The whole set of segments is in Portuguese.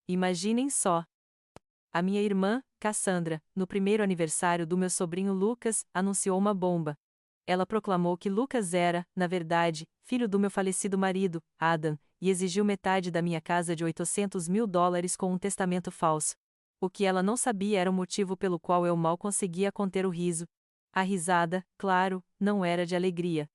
Imaginem só. A minha irmã, Cassandra, no primeiro aniversário do meu sobrinho Lucas, anunciou uma bomba. Ela proclamou que Lucas era, na verdade, filho do meu falecido marido, Adam, e exigiu metade da minha casa de $800.000 com um testamento falso. O que ela não sabia era o motivo pelo qual eu mal conseguia conter o riso. A risada, claro, não era de alegria.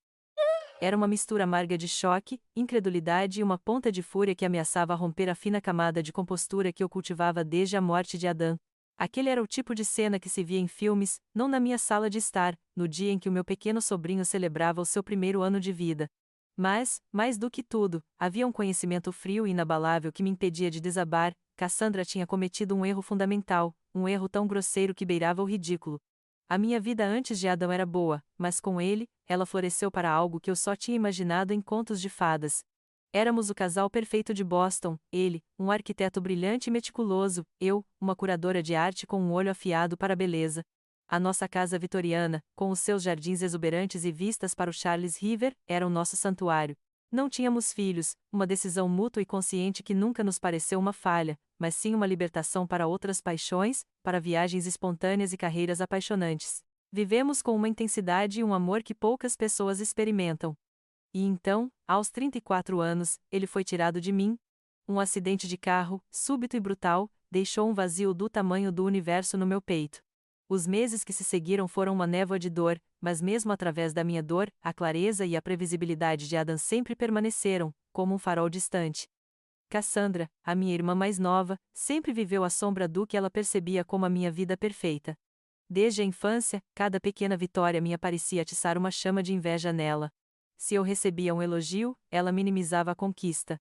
Era uma mistura amarga de choque, incredulidade e uma ponta de fúria que ameaçava romper a fina camada de compostura que eu cultivava desde a morte de Adão. Aquele era o tipo de cena que se via em filmes, não na minha sala de estar, no dia em que o meu pequeno sobrinho celebrava o seu primeiro ano de vida. Mas, mais do que tudo, havia um conhecimento frio e inabalável que me impedia de desabar. Cassandra tinha cometido um erro fundamental, um erro tão grosseiro que beirava o ridículo. A minha vida antes de Adão era boa, mas com ele, ela floresceu para algo que eu só tinha imaginado em contos de fadas. Éramos o casal perfeito de Boston, ele, um arquiteto brilhante e meticuloso, eu, uma curadora de arte com um olho afiado para a beleza. A nossa casa vitoriana, com os seus jardins exuberantes e vistas para o Charles River, era o nosso santuário. Não tínhamos filhos, uma decisão mútua e consciente que nunca nos pareceu uma falha, mas sim uma libertação para outras paixões, para viagens espontâneas e carreiras apaixonantes. Vivemos com uma intensidade e um amor que poucas pessoas experimentam. E então, aos 34 anos, ele foi tirado de mim. Um acidente de carro, súbito e brutal, deixou um vazio do tamanho do universo no meu peito. Os meses que se seguiram foram uma névoa de dor, mas mesmo através da minha dor, a clareza e a previsibilidade de Adam sempre permaneceram, como um farol distante. Cassandra, a minha irmã mais nova, sempre viveu à sombra do que ela percebia como a minha vida perfeita. Desde a infância, cada pequena vitória me parecia atiçar uma chama de inveja nela. Se eu recebia um elogio, ela minimizava a conquista.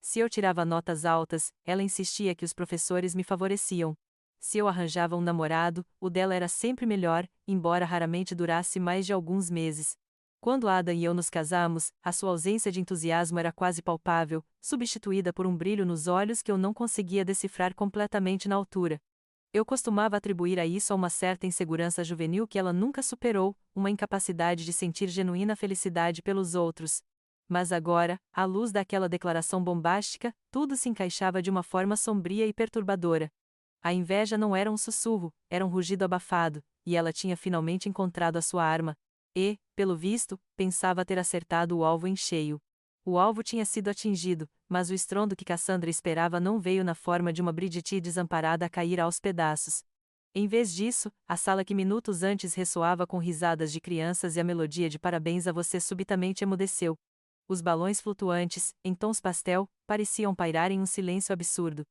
Se eu tirava notas altas, ela insistia que os professores me favoreciam. Se eu arranjava um namorado, o dela era sempre melhor, embora raramente durasse mais de alguns meses. Quando Adam e eu nos casamos, a sua ausência de entusiasmo era quase palpável, substituída por um brilho nos olhos que eu não conseguia decifrar completamente na altura. Eu costumava atribuir a isso a uma certa insegurança juvenil que ela nunca superou, uma incapacidade de sentir genuína felicidade pelos outros. Mas agora, à luz daquela declaração bombástica, tudo se encaixava de uma forma sombria e perturbadora. A inveja não era um sussurro, era um rugido abafado, e ela tinha finalmente encontrado a sua arma. E, pelo visto, pensava ter acertado o alvo em cheio. O alvo tinha sido atingido, mas o estrondo que Cassandra esperava não veio na forma de uma Bridget desamparada a cair aos pedaços. Em vez disso, a sala que minutos antes ressoava com risadas de crianças e a melodia de parabéns a você subitamente emudeceu. Os balões flutuantes, em tons pastel, pareciam pairar em um silêncio absurdo.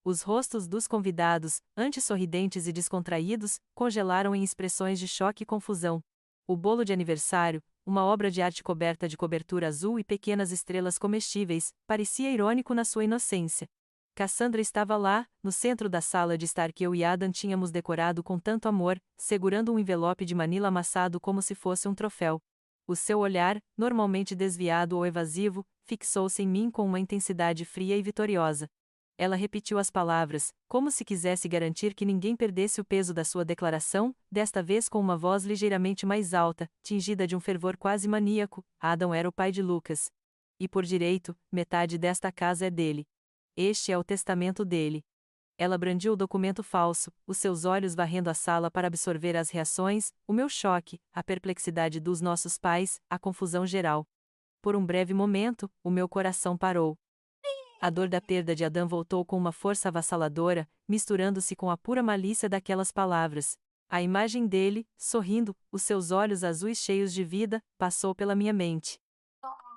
Os rostos dos convidados, antes sorridentes e descontraídos, congelaram em expressões de choque e confusão. O bolo de aniversário, uma obra de arte coberta de cobertura azul e pequenas estrelas comestíveis, parecia irônico na sua inocência. Cassandra estava lá, no centro da sala de estar que eu e Adam tínhamos decorado com tanto amor, segurando um envelope de manila amassado como se fosse um troféu. O seu olhar, normalmente desviado ou evasivo, fixou-se em mim com uma intensidade fria e vitoriosa. Ela repetiu as palavras, como se quisesse garantir que ninguém perdesse o peso da sua declaração, desta vez com uma voz ligeiramente mais alta, tingida de um fervor quase maníaco. Adam era o pai de Lucas. E por direito, metade desta casa é dele. Este é o testamento dele. Ela brandiu o documento falso, os seus olhos varrendo a sala para absorver as reações, o meu choque, a perplexidade dos nossos pais, a confusão geral. Por um breve momento, o meu coração parou. A dor da perda de Adão voltou com uma força avassaladora, misturando-se com a pura malícia daquelas palavras. A imagem dele, sorrindo, os seus olhos azuis cheios de vida, passou pela minha mente.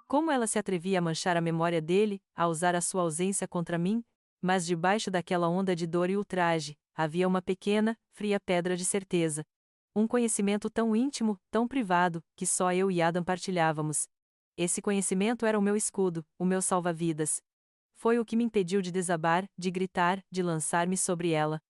Como ela se atrevia a manchar a memória dele, a usar a sua ausência contra mim? Mas debaixo daquela onda de dor e ultraje, havia uma pequena, fria pedra de certeza. Um conhecimento tão íntimo, tão privado, que só eu e Adam partilhávamos. Esse conhecimento era o meu escudo, o meu salva-vidas. Foi o que me impediu de desabar, de gritar, de lançar-me sobre ela.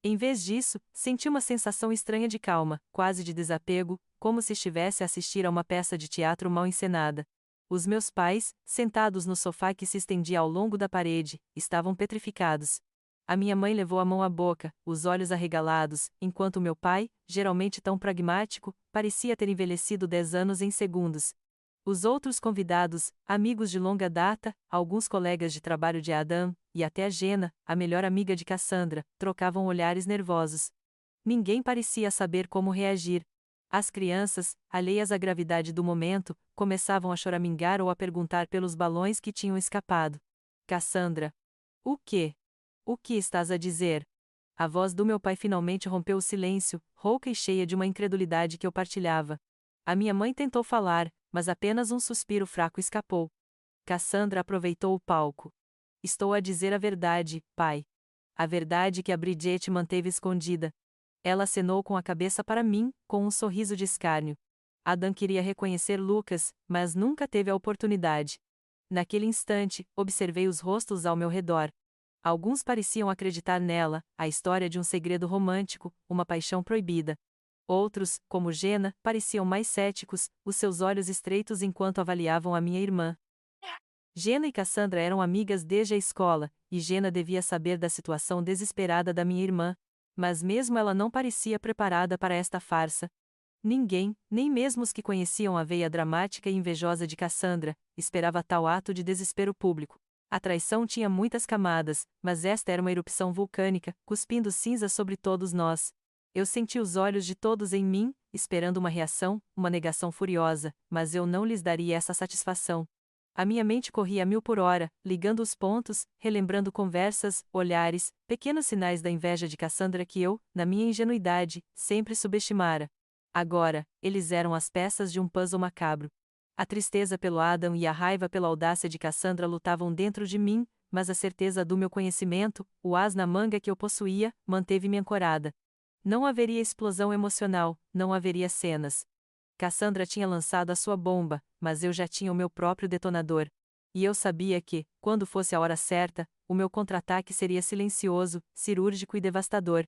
Em vez disso, senti uma sensação estranha de calma, quase de desapego, como se estivesse a assistir a uma peça de teatro mal encenada. Os meus pais, sentados no sofá que se estendia ao longo da parede, estavam petrificados. A minha mãe levou a mão à boca, os olhos arregalados, enquanto meu pai, geralmente tão pragmático, parecia ter envelhecido 10 anos em segundos. Os outros convidados, amigos de longa data, alguns colegas de trabalho de Adam, e até a Jenna, a melhor amiga de Cassandra, trocavam olhares nervosos. Ninguém parecia saber como reagir. As crianças, alheias à gravidade do momento, começavam a choramingar ou a perguntar pelos balões que tinham escapado. Cassandra. O quê? O que estás a dizer? A voz do meu pai finalmente rompeu o silêncio, rouca e cheia de uma incredulidade que eu partilhava. A minha mãe tentou falar, mas apenas um suspiro fraco escapou. Cassandra aproveitou o palco. Estou a dizer a verdade, pai. A verdade que a Bridget manteve escondida. Ela acenou com a cabeça para mim, com um sorriso de escárnio. Adam queria reconhecer Lucas, mas nunca teve a oportunidade. Naquele instante, observei os rostos ao meu redor. Alguns pareciam acreditar nela, a história de um segredo romântico, uma paixão proibida. Outros, como Jenna, pareciam mais céticos, os seus olhos estreitos enquanto avaliavam a minha irmã. Jenna e Cassandra eram amigas desde a escola, e Jenna devia saber da situação desesperada da minha irmã. Mas mesmo ela não parecia preparada para esta farsa. Ninguém, nem mesmo os que conheciam a veia dramática e invejosa de Cassandra, esperava tal ato de desespero público. A traição tinha muitas camadas, mas esta era uma erupção vulcânica, cuspindo cinza sobre todos nós. Eu senti os olhos de todos em mim, esperando uma reação, uma negação furiosa, mas eu não lhes daria essa satisfação. A minha mente corria a 1000 por hora, ligando os pontos, relembrando conversas, olhares, pequenos sinais da inveja de Cassandra que eu, na minha ingenuidade, sempre subestimara. Agora, eles eram as peças de um puzzle macabro. A tristeza pelo Adam e a raiva pela audácia de Cassandra lutavam dentro de mim, mas a certeza do meu conhecimento, o as na manga que eu possuía, manteve-me ancorada. Não haveria explosão emocional, não haveria cenas. Cassandra tinha lançado a sua bomba, mas eu já tinha o meu próprio detonador. E eu sabia que, quando fosse a hora certa, o meu contra-ataque seria silencioso, cirúrgico e devastador.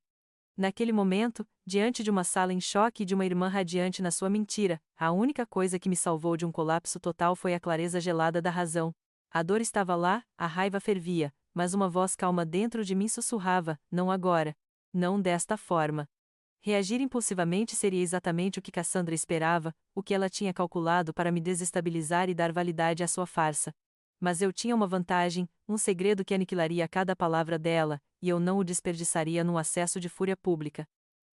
Naquele momento, diante de uma sala em choque e de uma irmã radiante na sua mentira, a única coisa que me salvou de um colapso total foi a clareza gelada da razão. A dor estava lá, a raiva fervia, mas uma voz calma dentro de mim sussurrava: não agora. Não desta forma. Reagir impulsivamente seria exatamente o que Cassandra esperava, o que ela tinha calculado para me desestabilizar e dar validade à sua farsa. Mas eu tinha uma vantagem, um segredo que aniquilaria cada palavra dela, e eu não o desperdiçaria num acesso de fúria pública.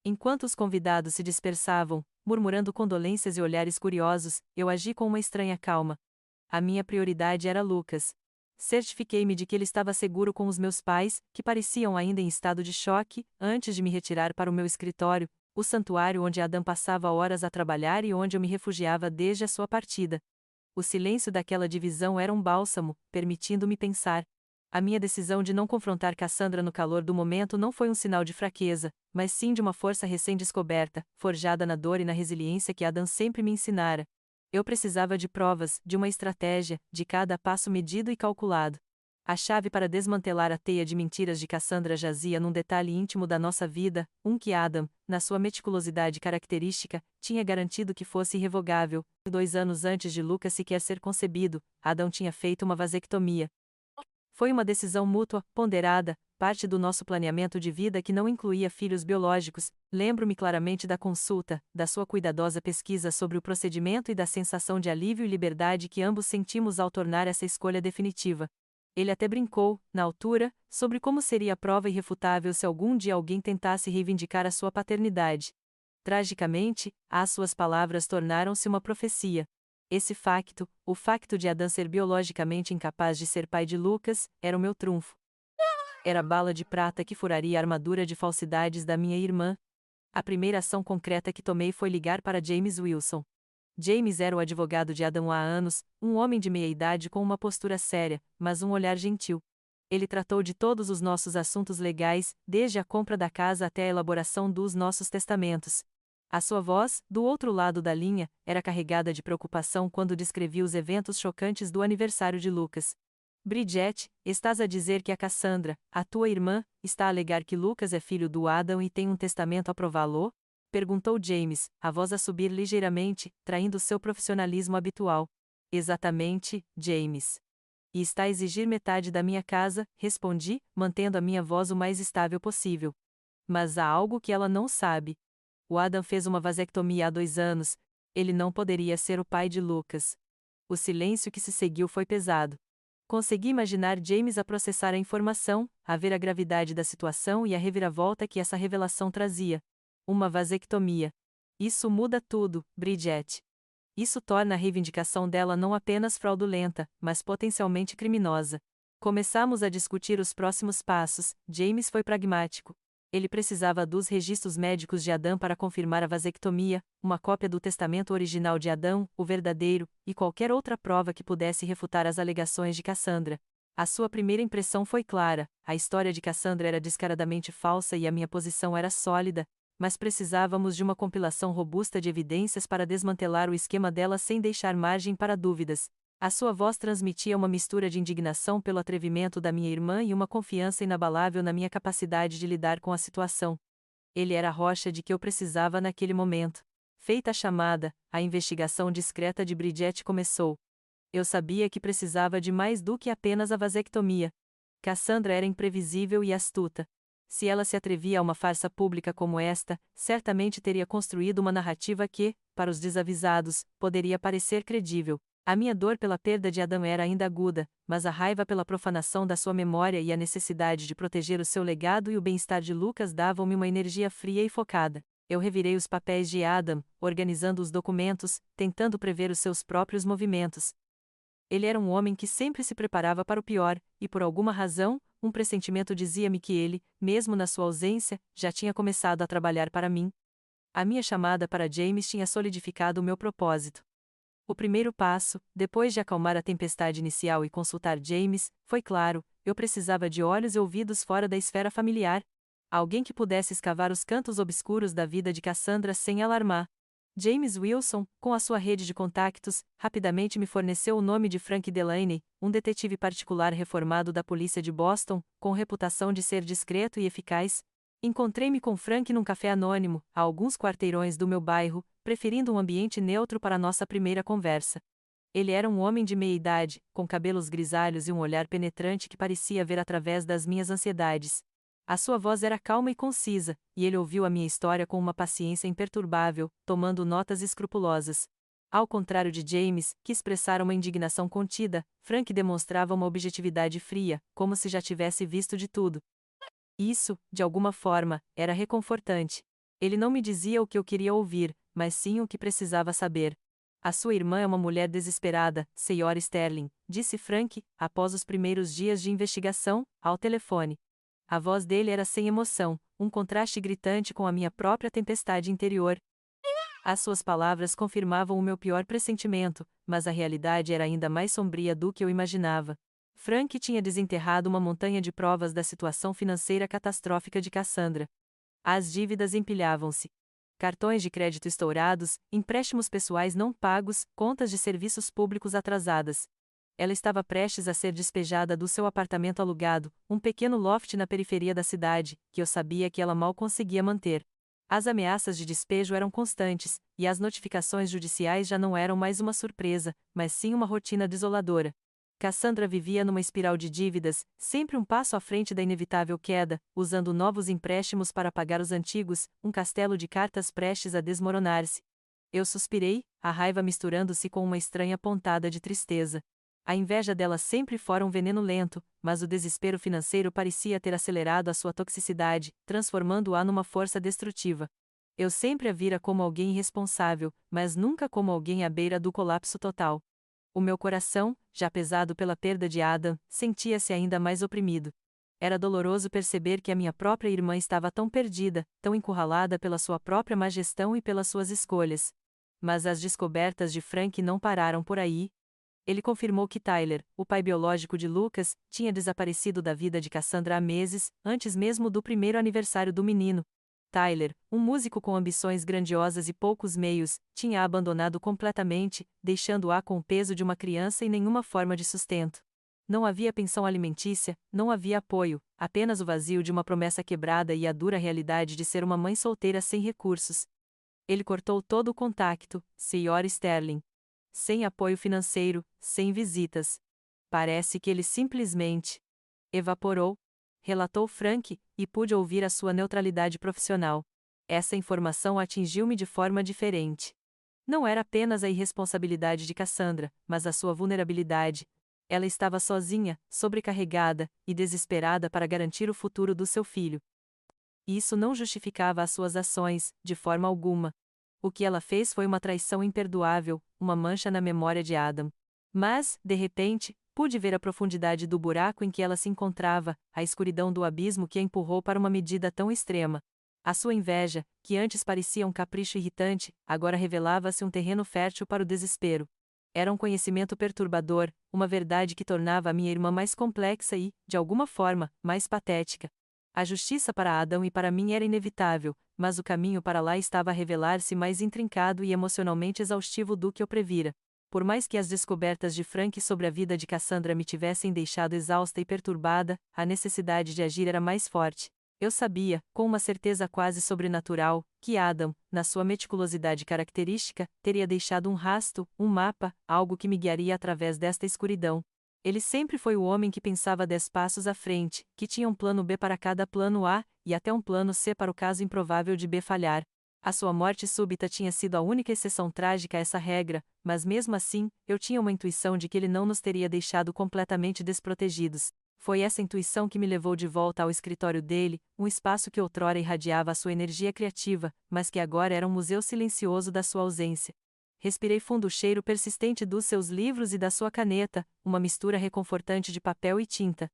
Enquanto os convidados se dispersavam, murmurando condolências e olhares curiosos, eu agi com uma estranha calma. A minha prioridade era Lucas. Certifiquei-me de que ele estava seguro com os meus pais, que pareciam ainda em estado de choque, antes de me retirar para o meu escritório, o santuário onde Adam passava horas a trabalhar e onde eu me refugiava desde a sua partida. O silêncio daquela divisão era um bálsamo, permitindo-me pensar. A minha decisão de não confrontar Cassandra no calor do momento não foi um sinal de fraqueza, mas sim de uma força recém-descoberta, forjada na dor e na resiliência que Adam sempre me ensinara. Eu precisava de provas, de uma estratégia, de cada passo medido e calculado. A chave para desmantelar a teia de mentiras de Cassandra jazia num detalhe íntimo da nossa vida, um que Adam, na sua meticulosidade característica, tinha garantido que fosse irrevogável. 2 anos antes de Lucas sequer ser concebido, Adam tinha feito uma vasectomia. Foi uma decisão mútua, ponderada, parte do nosso planeamento de vida que não incluía filhos biológicos. Lembro-me claramente da consulta, da sua cuidadosa pesquisa sobre o procedimento e da sensação de alívio e liberdade que ambos sentimos ao tornar essa escolha definitiva. Ele até brincou, na altura, sobre como seria a prova irrefutável se algum dia alguém tentasse reivindicar a sua paternidade. Tragicamente, as suas palavras tornaram-se uma profecia. Esse facto, o facto de Adam ser biologicamente incapaz de ser pai de Lucas, era o meu trunfo. Era a bala de prata que furaria a armadura de falsidades da minha irmã. A primeira ação concreta que tomei foi ligar para James Wilson. James era o advogado de Adam há anos, um homem de meia-idade com uma postura séria, mas um olhar gentil. Ele tratou de todos os nossos assuntos legais, desde a compra da casa até a elaboração dos nossos testamentos. A sua voz, do outro lado da linha, era carregada de preocupação quando descrevia os eventos chocantes do aniversário de Lucas. Bridget, estás a dizer que a Cassandra, a tua irmã, está a alegar que Lucas é filho do Adam e tem um testamento a prová-lo? Perguntou James, a voz a subir ligeiramente, traindo seu profissionalismo habitual. Exatamente, James. E está a exigir metade da minha casa, respondi, mantendo a minha voz o mais estável possível. Mas há algo que ela não sabe. O Adam fez uma vasectomia há 2 anos. Ele não poderia ser o pai de Lucas. O silêncio que se seguiu foi pesado. Consegui imaginar James a processar a informação, a ver a gravidade da situação e a reviravolta que essa revelação trazia. Uma vasectomia. Isso muda tudo, Bridget. Isso torna a reivindicação dela não apenas fraudulenta, mas potencialmente criminosa. Começamos a discutir os próximos passos. James foi pragmático. Ele precisava dos registros médicos de Adão para confirmar a vasectomia, uma cópia do testamento original de Adão, o verdadeiro, e qualquer outra prova que pudesse refutar as alegações de Cassandra. A sua primeira impressão foi clara: a história de Cassandra era descaradamente falsa e a minha posição era sólida, mas precisávamos de uma compilação robusta de evidências para desmantelar o esquema dela sem deixar margem para dúvidas. A sua voz transmitia uma mistura de indignação pelo atrevimento da minha irmã e uma confiança inabalável na minha capacidade de lidar com a situação. Ele era a rocha de que eu precisava naquele momento. Feita a chamada, a investigação discreta de Bridget começou. Eu sabia que precisava de mais do que apenas a vasectomia. Cassandra era imprevisível e astuta. Se ela se atrevia a uma farsa pública como esta, certamente teria construído uma narrativa que, para os desavisados, poderia parecer credível. A minha dor pela perda de Adam era ainda aguda, mas a raiva pela profanação da sua memória e a necessidade de proteger o seu legado e o bem-estar de Lucas davam-me uma energia fria e focada. Eu revirei os papéis de Adam, organizando os documentos, tentando prever os seus próprios movimentos. Ele era um homem que sempre se preparava para o pior, e por alguma razão, um pressentimento dizia-me que ele, mesmo na sua ausência, já tinha começado a trabalhar para mim. A minha chamada para James tinha solidificado o meu propósito. O primeiro passo, depois de acalmar a tempestade inicial e consultar James, foi claro: eu precisava de olhos e ouvidos fora da esfera familiar. Alguém que pudesse escavar os cantos obscuros da vida de Cassandra sem alarmar. James Wilson, com a sua rede de contactos, rapidamente me forneceu o nome de Frank Delaney, um detetive particular reformado da polícia de Boston, com reputação de ser discreto e eficaz. Encontrei-me com Frank num café anônimo, a alguns quarteirões do meu bairro, preferindo um ambiente neutro para nossa primeira conversa. Ele era um homem de meia-idade, com cabelos grisalhos e um olhar penetrante que parecia ver através das minhas ansiedades. A sua voz era calma e concisa, e ele ouviu a minha história com uma paciência imperturbável, tomando notas escrupulosas. Ao contrário de James, que expressara uma indignação contida, Frank demonstrava uma objetividade fria, como se já tivesse visto de tudo. Isso, de alguma forma, era reconfortante. Ele não me dizia o que eu queria ouvir, mas sim o que precisava saber. A sua irmã é uma mulher desesperada, Sra. Sterling, disse Frank, após os primeiros dias de investigação, ao telefone. A voz dele era sem emoção, um contraste gritante com a minha própria tempestade interior. As suas palavras confirmavam o meu pior pressentimento, mas a realidade era ainda mais sombria do que eu imaginava. Frank tinha desenterrado uma montanha de provas da situação financeira catastrófica de Cassandra. As dívidas empilhavam-se. Cartões de crédito estourados, empréstimos pessoais não pagos, contas de serviços públicos atrasadas. Ela estava prestes a ser despejada do seu apartamento alugado, um pequeno loft na periferia da cidade, que eu sabia que ela mal conseguia manter. As ameaças de despejo eram constantes, e as notificações judiciais já não eram mais uma surpresa, mas sim uma rotina desoladora. Cassandra vivia numa espiral de dívidas, sempre um passo à frente da inevitável queda, usando novos empréstimos para pagar os antigos, um castelo de cartas prestes a desmoronar-se. Eu suspirei, a raiva misturando-se com uma estranha pontada de tristeza. A inveja dela sempre fora um veneno lento, mas o desespero financeiro parecia ter acelerado a sua toxicidade, transformando-a numa força destrutiva. Eu sempre a vira como alguém irresponsável, mas nunca como alguém à beira do colapso total. O meu coração, já pesado pela perda de Adam, sentia-se ainda mais oprimido. Era doloroso perceber que a minha própria irmã estava tão perdida, tão encurralada pela sua própria má gestão e pelas suas escolhas. Mas as descobertas de Frank não pararam por aí. Ele confirmou que Tyler, o pai biológico de Lucas, tinha desaparecido da vida de Cassandra há meses, antes mesmo do primeiro aniversário do menino. Tyler, um músico com ambições grandiosas e poucos meios, tinha-a abandonado completamente, deixando-a com o peso de uma criança e nenhuma forma de sustento. Não havia pensão alimentícia, não havia apoio, apenas o vazio de uma promessa quebrada e a dura realidade de ser uma mãe solteira sem recursos. Ele cortou todo o contacto, Sra. Sterling. Sem apoio financeiro, sem visitas. Parece que ele simplesmente evaporou, relatou Frank, e pude ouvir a sua neutralidade profissional. Essa informação atingiu-me de forma diferente. Não era apenas a irresponsabilidade de Cassandra, mas a sua vulnerabilidade. Ela estava sozinha, sobrecarregada e desesperada para garantir o futuro do seu filho. Isso não justificava as suas ações, de forma alguma. O que ela fez foi uma traição imperdoável, uma mancha na memória de Adam. Mas, de repente, pude ver a profundidade do buraco em que ela se encontrava, a escuridão do abismo que a empurrou para uma medida tão extrema. A sua inveja, que antes parecia um capricho irritante, agora revelava-se um terreno fértil para o desespero. Era um conhecimento perturbador, uma verdade que tornava a minha irmã mais complexa e, de alguma forma, mais patética. A justiça para Adão e para mim era inevitável, mas o caminho para lá estava a revelar-se mais intrincado e emocionalmente exaustivo do que eu previra. Por mais que as descobertas de Frank sobre a vida de Cassandra me tivessem deixado exausta e perturbada, a necessidade de agir era mais forte. Eu sabia, com uma certeza quase sobrenatural, que Adam, na sua meticulosidade característica, teria deixado um rasto, um mapa, algo que me guiaria através desta escuridão. Ele sempre foi o homem que pensava 10 passos à frente, que tinha um plano B para cada plano A, e até um plano C para o caso improvável de B falhar. A sua morte súbita tinha sido a única exceção trágica a essa regra, mas mesmo assim, eu tinha uma intuição de que ele não nos teria deixado completamente desprotegidos. Foi essa intuição que me levou de volta ao escritório dele, um espaço que outrora irradiava a sua energia criativa, mas que agora era um museu silencioso da sua ausência. Respirei fundo o cheiro persistente dos seus livros e da sua caneta, uma mistura reconfortante de papel e tinta.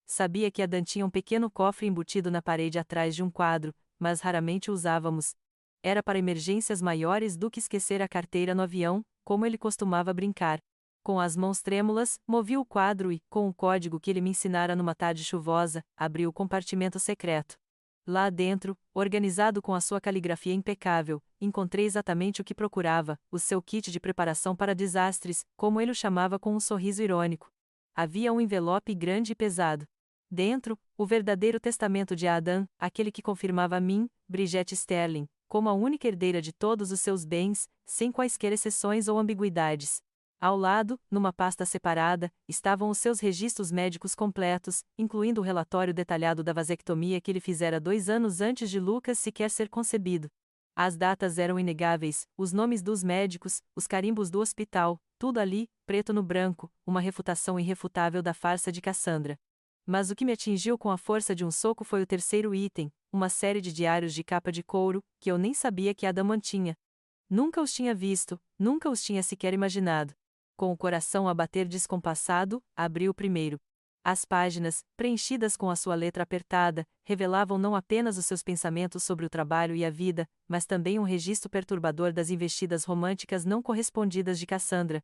Sabia que Adam tinha um pequeno cofre embutido na parede atrás de um quadro, mas raramente o usávamos. Era para emergências maiores do que esquecer a carteira no avião, como ele costumava brincar. Com as mãos trêmulas, movi o quadro e, com o código que ele me ensinara numa tarde chuvosa, abri o compartimento secreto. Lá dentro, organizado com a sua caligrafia impecável, encontrei exatamente o que procurava, o seu kit de preparação para desastres, como ele o chamava com um sorriso irônico. Havia um envelope grande e pesado. Dentro, o verdadeiro testamento de Adam, aquele que confirmava a mim, Bridget Sterling, como a única herdeira de todos os seus bens, sem quaisquer exceções ou ambiguidades. Ao lado, numa pasta separada, estavam os seus registros médicos completos, incluindo o relatório detalhado da vasectomia que ele fizera 2 anos antes de Lucas sequer ser concebido. As datas eram inegáveis, os nomes dos médicos, os carimbos do hospital, tudo ali, preto no branco, uma refutação irrefutável da farsa de Cassandra. Mas o que me atingiu com a força de um soco foi o terceiro item, uma série de diários de capa de couro, que eu nem sabia que Adam mantinha. Nunca os tinha visto, nunca os tinha sequer imaginado. Com o coração a bater descompassado, abri o primeiro. As páginas, preenchidas com a sua letra apertada, revelavam não apenas os seus pensamentos sobre o trabalho e a vida, mas também um registro perturbador das investidas românticas não correspondidas de Cassandra.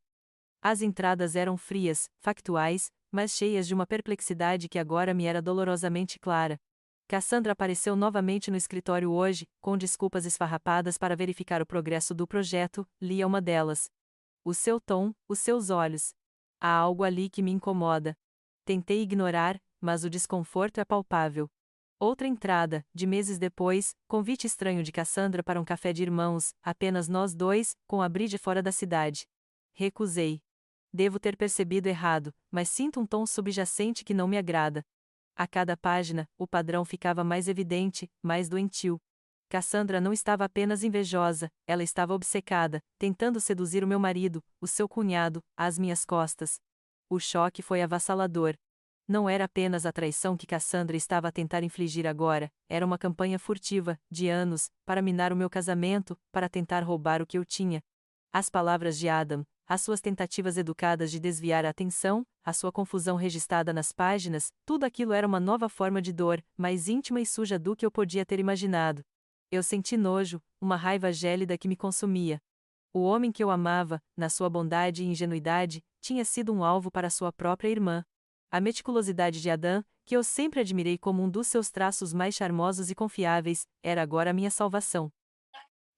As entradas eram frias, factuais, mas cheias de uma perplexidade que agora me era dolorosamente clara. Cassandra apareceu novamente no escritório hoje, com desculpas esfarrapadas para verificar o progresso do projeto, lia uma delas. O seu tom, os seus olhos. Há algo ali que me incomoda. Tentei ignorar, mas o desconforto é palpável. Outra entrada, de meses depois, convite estranho de Cassandra para um café de irmãos, apenas nós dois, com a Bridget fora da cidade. Recusei. Devo ter percebido errado, mas sinto um tom subjacente que não me agrada. A cada página, o padrão ficava mais evidente, mais doentio. Cassandra não estava apenas invejosa, ela estava obcecada, tentando seduzir o meu marido, o seu cunhado, às minhas costas. O choque foi avassalador. Não era apenas a traição que Cassandra estava a tentar infligir agora, era uma campanha furtiva, de anos, para minar o meu casamento, para tentar roubar o que eu tinha. As palavras de Adam, as suas tentativas educadas de desviar a atenção, a sua confusão registrada nas páginas, tudo aquilo era uma nova forma de dor, mais íntima e suja do que eu podia ter imaginado. Eu senti nojo, uma raiva gélida que me consumia. O homem que eu amava, na sua bondade e ingenuidade, tinha sido um alvo para sua própria irmã. A meticulosidade de Adam, que eu sempre admirei como um dos seus traços mais charmosos e confiáveis, era agora a minha salvação.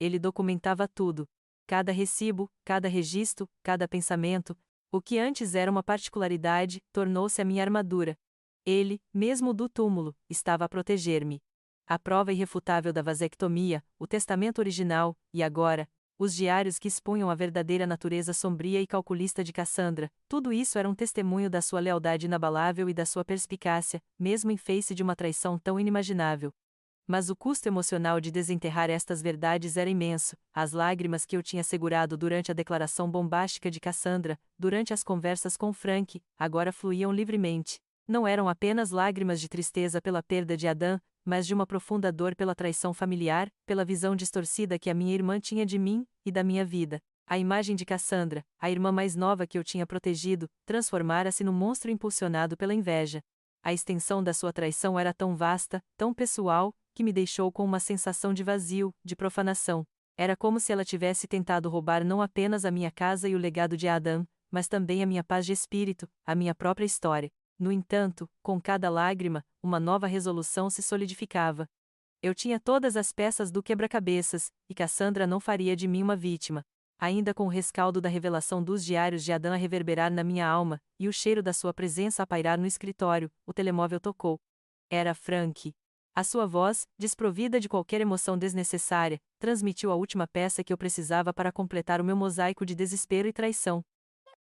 Ele documentava tudo. Cada recibo, cada registro, cada pensamento, o que antes era uma particularidade, tornou-se a minha armadura. Ele, mesmo do túmulo, estava a proteger-me. A prova irrefutável da vasectomia, o testamento original, e agora, os diários que expunham a verdadeira natureza sombria e calculista de Cassandra, tudo isso era um testemunho da sua lealdade inabalável e da sua perspicácia, mesmo em face de uma traição tão inimaginável. Mas o custo emocional de desenterrar estas verdades era imenso. As lágrimas que eu tinha segurado durante a declaração bombástica de Cassandra, durante as conversas com Frank, agora fluíam livremente. Não eram apenas lágrimas de tristeza pela perda de Adam, mas de uma profunda dor pela traição familiar, pela visão distorcida que a minha irmã tinha de mim e da minha vida. A imagem de Cassandra, a irmã mais nova que eu tinha protegido, transformara-se num monstro impulsionado pela inveja. A extensão da sua traição era tão vasta, tão pessoal, que me deixou com uma sensação de vazio, de profanação. Era como se ela tivesse tentado roubar não apenas a minha casa e o legado de Adam, mas também a minha paz de espírito, a minha própria história. No entanto, com cada lágrima, uma nova resolução se solidificava. Eu tinha todas as peças do quebra-cabeças, e Cassandra não faria de mim uma vítima. Ainda com o rescaldo da revelação dos diários de Adam a reverberar na minha alma, e o cheiro da sua presença a pairar no escritório, o telemóvel tocou. Era Frank. A sua voz, desprovida de qualquer emoção desnecessária, transmitiu a última peça que eu precisava para completar o meu mosaico de desespero e traição.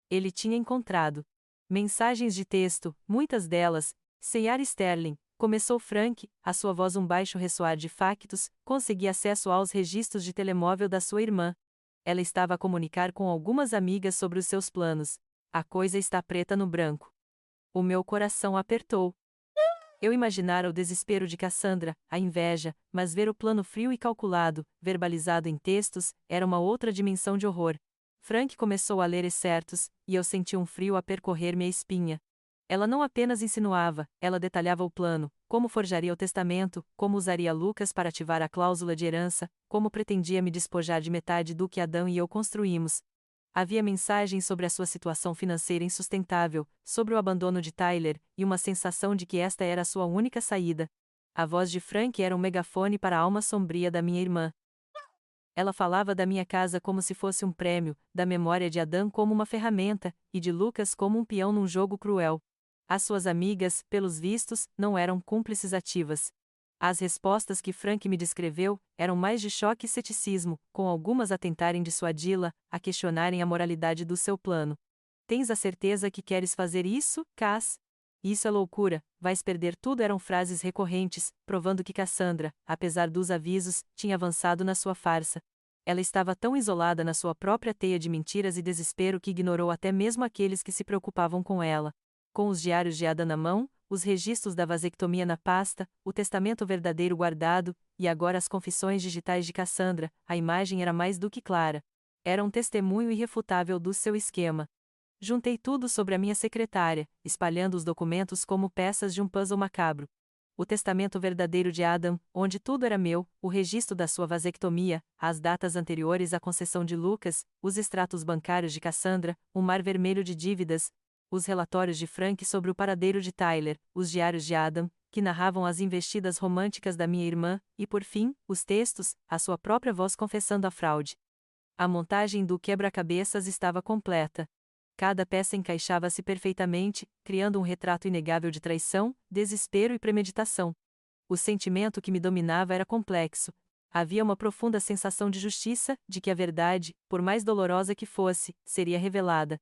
Ele tinha encontrado mensagens de texto, muitas delas, Sr. Sterling, começou Frank, a sua voz um baixo ressoar de factos, consegui acesso aos registros de telemóvel da sua irmã. Ela estava a comunicar com algumas amigas sobre os seus planos. A coisa está preta no branco. O meu coração apertou. Eu imaginara o desespero de Cassandra, a inveja, mas ver o plano frio e calculado, verbalizado em textos, era uma outra dimensão de horror. Frank começou a ler excertos, e eu senti um frio a percorrer minha espinha. Ela não apenas insinuava, ela detalhava o plano, como forjaria o testamento, como usaria Lucas para ativar a cláusula de herança, como pretendia me despojar de metade do que Adão e eu construímos. Havia mensagens sobre a sua situação financeira insustentável, sobre o abandono de Tyler, e uma sensação de que esta era a sua única saída. A voz de Frank era um megafone para a alma sombria da minha irmã. Ela falava da minha casa como se fosse um prêmio, da memória de Adão como uma ferramenta, e de Lucas como um peão num jogo cruel. As suas amigas, pelos vistos, não eram cúmplices ativas. As respostas que Frank me descreveu eram mais de choque e ceticismo, com algumas a tentarem dissuadi-la, a questionarem a moralidade do seu plano. Tens a certeza que queres fazer isso, Cass? Isso é loucura, vais perder tudo eram frases recorrentes, provando que Cassandra, apesar dos avisos, tinha avançado na sua farsa. Ela estava tão isolada na sua própria teia de mentiras e desespero que ignorou até mesmo aqueles que se preocupavam com ela. Com os diários de Ada na mão, os registros da vasectomia na pasta, o testamento verdadeiro guardado, e agora as confissões digitais de Cassandra, a imagem era mais do que clara. Era um testemunho irrefutável do seu esquema. Juntei tudo sobre a minha secretária, espalhando os documentos como peças de um puzzle macabro. O testamento verdadeiro de Adam, onde tudo era meu, o registro da sua vasectomia, as datas anteriores à concessão de Lucas, os extratos bancários de Cassandra, um mar vermelho de dívidas, os relatórios de Frank sobre o paradeiro de Tyler, os diários de Adam, que narravam as investidas românticas da minha irmã, e por fim, os textos, a sua própria voz confessando a fraude. A montagem do quebra-cabeças estava completa. Cada peça encaixava-se perfeitamente, criando um retrato inegável de traição, desespero e premeditação. O sentimento que me dominava era complexo. Havia uma profunda sensação de justiça, de que a verdade, por mais dolorosa que fosse, seria revelada.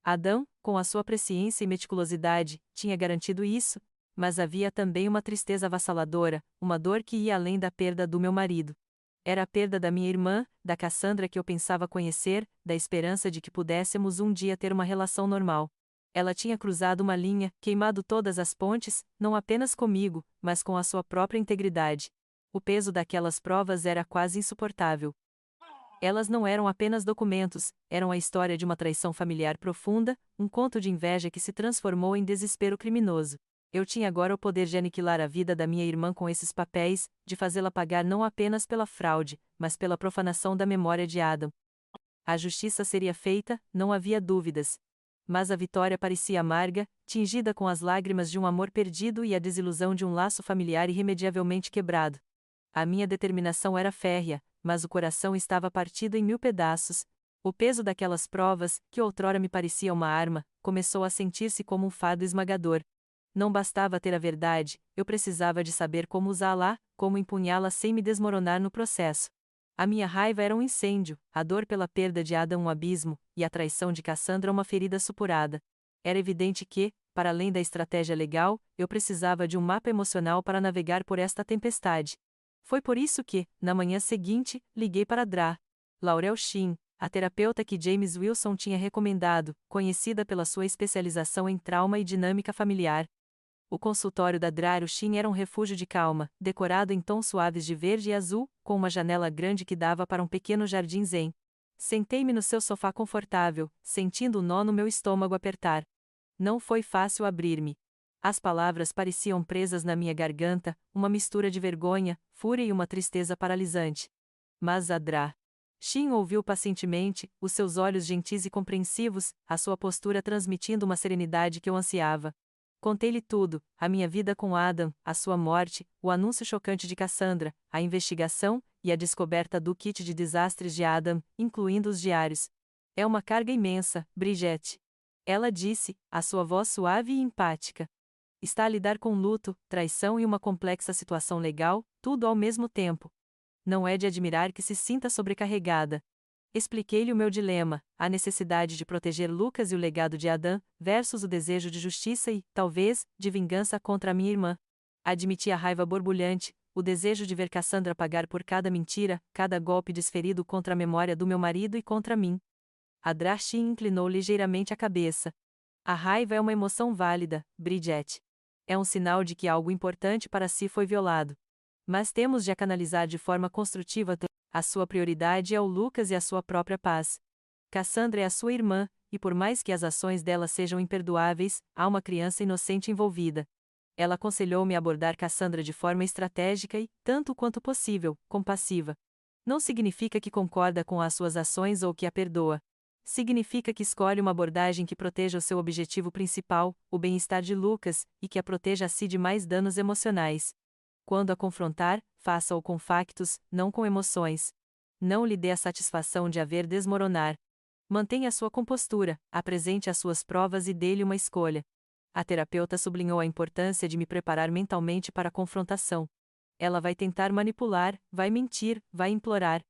Adão, com a sua presciência e meticulosidade, tinha garantido isso, mas havia também uma tristeza avassaladora, uma dor que ia além da perda do meu marido. Era a perda da minha irmã, da Cassandra que eu pensava conhecer, da esperança de que pudéssemos um dia ter uma relação normal. Ela tinha cruzado uma linha, queimado todas as pontes, não apenas comigo, mas com a sua própria integridade. O peso daquelas provas era quase insuportável. Elas não eram apenas documentos, eram a história de uma traição familiar profunda, um conto de inveja que se transformou em desespero criminoso. Eu tinha agora o poder de aniquilar a vida da minha irmã com esses papéis, de fazê-la pagar não apenas pela fraude, mas pela profanação da memória de Adam. A justiça seria feita, não havia dúvidas. Mas a vitória parecia amarga, tingida com as lágrimas de um amor perdido e a desilusão de um laço familiar irremediavelmente quebrado. A minha determinação era férrea, mas o coração estava partido em 1000 pedaços. O peso daquelas provas, que outrora me parecia uma arma, começou a sentir-se como um fardo esmagador. Não bastava ter a verdade, eu precisava de saber como usá-la, como empunhá-la sem me desmoronar no processo. A minha raiva era um incêndio, a dor pela perda de Adam um abismo, e a traição de Cassandra uma ferida supurada. Era evidente que, para além da estratégia legal, eu precisava de um mapa emocional para navegar por esta tempestade. Foi por isso que, na manhã seguinte, liguei para Dra. Laurel Shin, a terapeuta que James Wilson tinha recomendado, conhecida pela sua especialização em trauma e dinâmica familiar. O consultório da Dra. Shin era um refúgio de calma, decorado em tons suaves de verde e azul, com uma janela grande que dava para um pequeno jardim zen. Sentei-me no seu sofá confortável, sentindo o nó no meu estômago apertar. Não foi fácil abrir-me. As palavras pareciam presas na minha garganta, uma mistura de vergonha, fúria e uma tristeza paralisante. Mas a Dra. Shin ouviu pacientemente, os seus olhos gentis e compreensivos, a sua postura transmitindo uma serenidade que eu ansiava. Contei-lhe tudo, a minha vida com Adam, a sua morte, o anúncio chocante de Cassandra, a investigação, e a descoberta do kit de desastres de Adam, incluindo os diários. É uma carga imensa, Bridget. Ela disse, a sua voz suave e empática. Está a lidar com luto, traição e uma complexa situação legal, tudo ao mesmo tempo. Não é de admirar que se sinta sobrecarregada. Expliquei-lhe o meu dilema, a necessidade de proteger Lucas e o legado de Adam, versus o desejo de justiça e, talvez, de vingança contra a minha irmã. Admiti a raiva borbulhante, o desejo de ver Cassandra pagar por cada mentira, cada golpe desferido contra a memória do meu marido e contra mim. A Dra. Shin inclinou ligeiramente a cabeça. A raiva é uma emoção válida, Bridget. É um sinal de que algo importante para si foi violado. Mas temos de a canalizar de forma construtiva. A sua prioridade é o Lucas e a sua própria paz. Cassandra é a sua irmã, e por mais que as ações dela sejam imperdoáveis, há uma criança inocente envolvida. Ela aconselhou-me a abordar Cassandra de forma estratégica e, tanto quanto possível, compassiva. Não significa que concorda com as suas ações ou que a perdoa. Significa que escolhe uma abordagem que proteja o seu objetivo principal, o bem-estar de Lucas, e que a proteja a si de mais danos emocionais. Quando a confrontar, faça-o com factos, não com emoções. Não lhe dê a satisfação de a ver desmoronar. Mantenha sua compostura, apresente as suas provas e dê-lhe uma escolha. A terapeuta sublinhou a importância de me preparar mentalmente para a confrontação. Ela vai tentar manipular, vai mentir, vai implorar.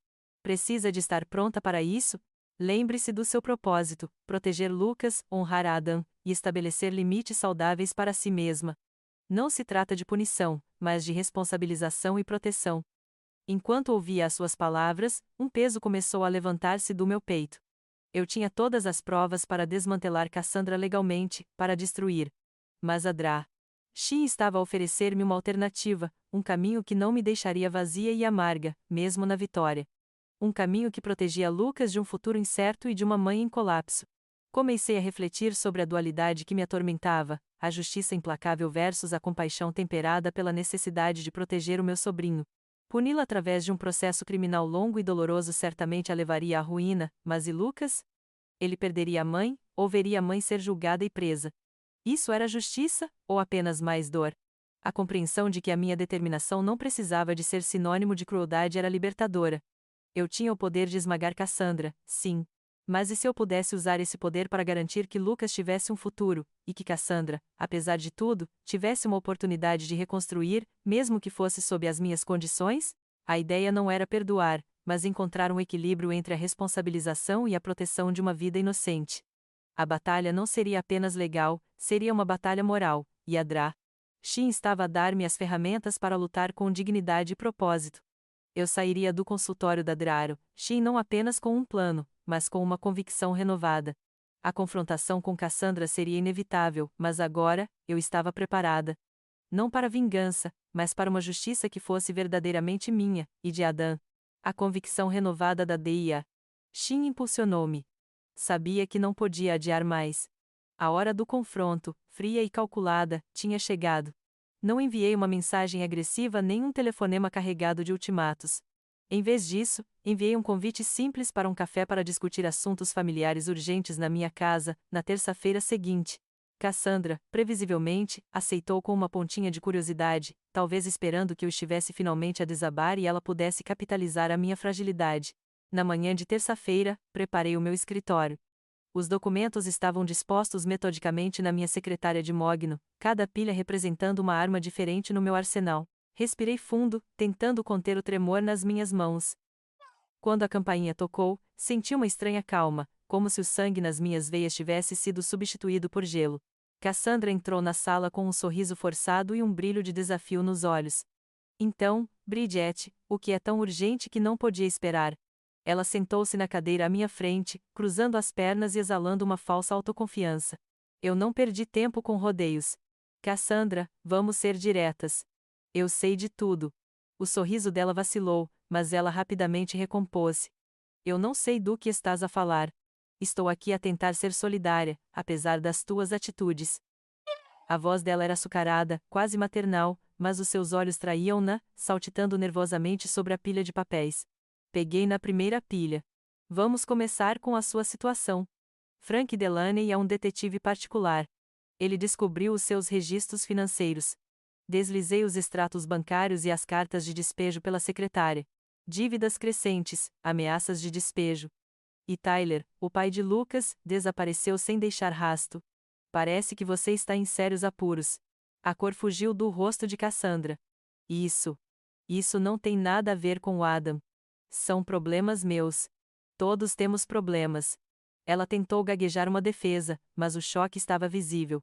Precisa de estar pronta para isso? Lembre-se do seu propósito: proteger Lucas, honrar Adam, e estabelecer limites saudáveis para si mesma. Não se trata de punição, mas de responsabilização e proteção. Enquanto ouvia as suas palavras, um peso começou a levantar-se do meu peito. Eu tinha todas as provas para desmantelar Cassandra legalmente, para destruir. Mas a Dra. Shin estava a oferecer-me uma alternativa, um caminho que não me deixaria vazia e amarga, mesmo na vitória. Um caminho que protegia Lucas de um futuro incerto e de uma mãe em colapso. Comecei a refletir sobre a dualidade que me atormentava, a justiça implacável versus a compaixão temperada pela necessidade de proteger o meu sobrinho. Puni-lo através de um processo criminal longo e doloroso certamente a levaria à ruína, mas e Lucas? Ele perderia a mãe, ou veria a mãe ser julgada e presa. Isso era justiça, ou apenas mais dor? A compreensão de que a minha determinação não precisava de ser sinônimo de crueldade era libertadora. Eu tinha o poder de esmagar Cassandra, sim. Mas e se eu pudesse usar esse poder para garantir que Lucas tivesse um futuro, e que Cassandra, apesar de tudo, tivesse uma oportunidade de reconstruir, mesmo que fosse sob as minhas condições? A ideia não era perdoar, mas encontrar um equilíbrio entre a responsabilização e a proteção de uma vida inocente. A batalha não seria apenas legal, seria uma batalha moral, e a Dra. Shin estava a dar-me as ferramentas para lutar com dignidade e propósito. Eu sairia do consultório da Dra. Shin não apenas com um plano, mas com uma convicção renovada. A confrontação com Cassandra seria inevitável, mas agora, eu estava preparada. Não para vingança, mas para uma justiça que fosse verdadeiramente minha, e de Adam. A convicção renovada da Dra. Shin impulsionou-me. Sabia que não podia adiar mais. A hora do confronto, fria e calculada, tinha chegado. Não enviei uma mensagem agressiva nem um telefonema carregado de ultimatos. Em vez disso, enviei um convite simples para um café para discutir assuntos familiares urgentes na minha casa, na terça-feira seguinte. Cassandra, previsivelmente, aceitou com uma pontinha de curiosidade, talvez esperando que eu estivesse finalmente a desabar e ela pudesse capitalizar a minha fragilidade. Na manhã de terça-feira, preparei o meu escritório. Os documentos estavam dispostos metodicamente na minha secretária de mogno, cada pilha representando uma arma diferente no meu arsenal. Respirei fundo, tentando conter o tremor nas minhas mãos. Quando a campainha tocou, senti uma estranha calma, como se o sangue nas minhas veias tivesse sido substituído por gelo. Cassandra entrou na sala com um sorriso forçado e um brilho de desafio nos olhos. Então, Bridget, o que é tão urgente que não podia esperar? Ela sentou-se na cadeira à minha frente, cruzando as pernas e exalando uma falsa autoconfiança. Eu não perdi tempo com rodeios. Cassandra, vamos ser diretas. Eu sei de tudo. O sorriso dela vacilou, mas ela rapidamente recompôs-se. Eu não sei do que estás a falar. Estou aqui a tentar ser solidária, apesar das tuas atitudes. A voz dela era açucarada, quase maternal, mas os seus olhos traíam-na, saltitando nervosamente sobre a pilha de papéis. Peguei na primeira pilha. Vamos começar com a sua situação. Frank Delaney é um detetive particular. Ele descobriu os seus registros financeiros. Deslizei os extratos bancários e as cartas de despejo pela secretária. Dívidas crescentes, ameaças de despejo. E Tyler, o pai de Lucas, desapareceu sem deixar rasto. Parece que você está em sérios apuros. A cor fugiu do rosto de Cassandra. Isso não tem nada a ver com o Adam. São problemas meus. Todos temos problemas. Ela tentou gaguejar uma defesa, mas o choque estava visível.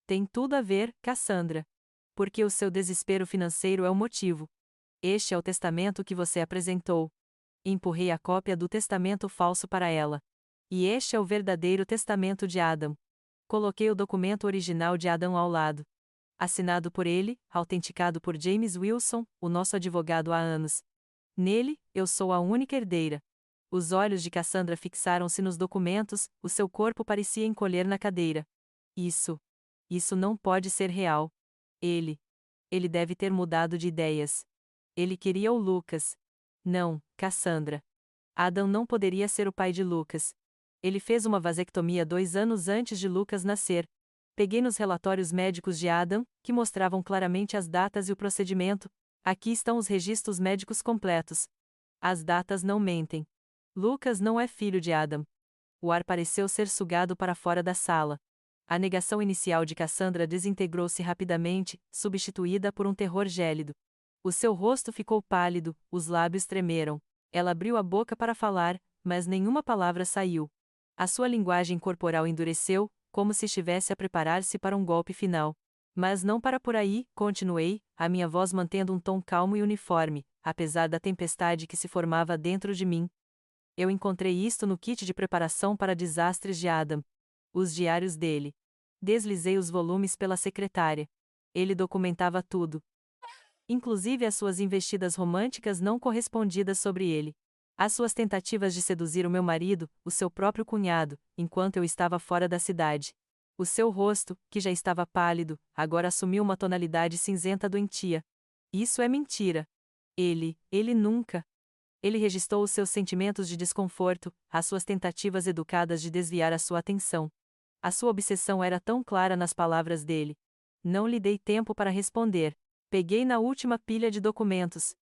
Tem tudo a ver, Cassandra. Porque o seu desespero financeiro é o motivo. Este é o testamento que você apresentou. Empurrei a cópia do testamento falso para ela. E este é o verdadeiro testamento de Adam. Coloquei o documento original de Adam ao lado. Assinado por ele, autenticado por James Wilson, o nosso advogado há anos. Nele, eu sou a única herdeira. Os olhos de Cassandra fixaram-se nos documentos, o seu corpo parecia encolher na cadeira. Isso não pode ser real. Ele deve ter mudado de ideias. Ele queria o Lucas. Não, Cassandra. Adam não poderia ser o pai de Lucas. Ele fez uma vasectomia 2 anos antes de Lucas nascer. Peguei nos relatórios médicos de Adam, que mostravam claramente as datas e o procedimento. Aqui estão os registros médicos completos. As datas não mentem. Lucas não é filho de Adam. O ar pareceu ser sugado para fora da sala. A negação inicial de Cassandra desintegrou-se rapidamente, substituída por um terror gélido. O seu rosto ficou pálido, os lábios tremeram. Ela abriu a boca para falar, mas nenhuma palavra saiu. A sua linguagem corporal endureceu, como se estivesse a preparar-se para um golpe final. Mas não para por aí, continuei, a minha voz mantendo um tom calmo e uniforme, apesar da tempestade que se formava dentro de mim. Eu encontrei isto no kit de preparação para desastres de Adam. Os diários dele. Deslizei os volumes pela secretária. Ele documentava tudo. Inclusive as suas investidas românticas não correspondidas sobre ele. As suas tentativas de seduzir o meu marido, o seu próprio cunhado, enquanto eu estava fora da cidade. O seu rosto, que já estava pálido, agora assumiu uma tonalidade cinzenta doentia. Isso é mentira. Ele nunca. Ele registrou os seus sentimentos de desconforto, as suas tentativas educadas de desviar a sua atenção. A sua obsessão era tão clara nas palavras dele. Não lhe dei tempo para responder. Peguei na última pilha de documentos.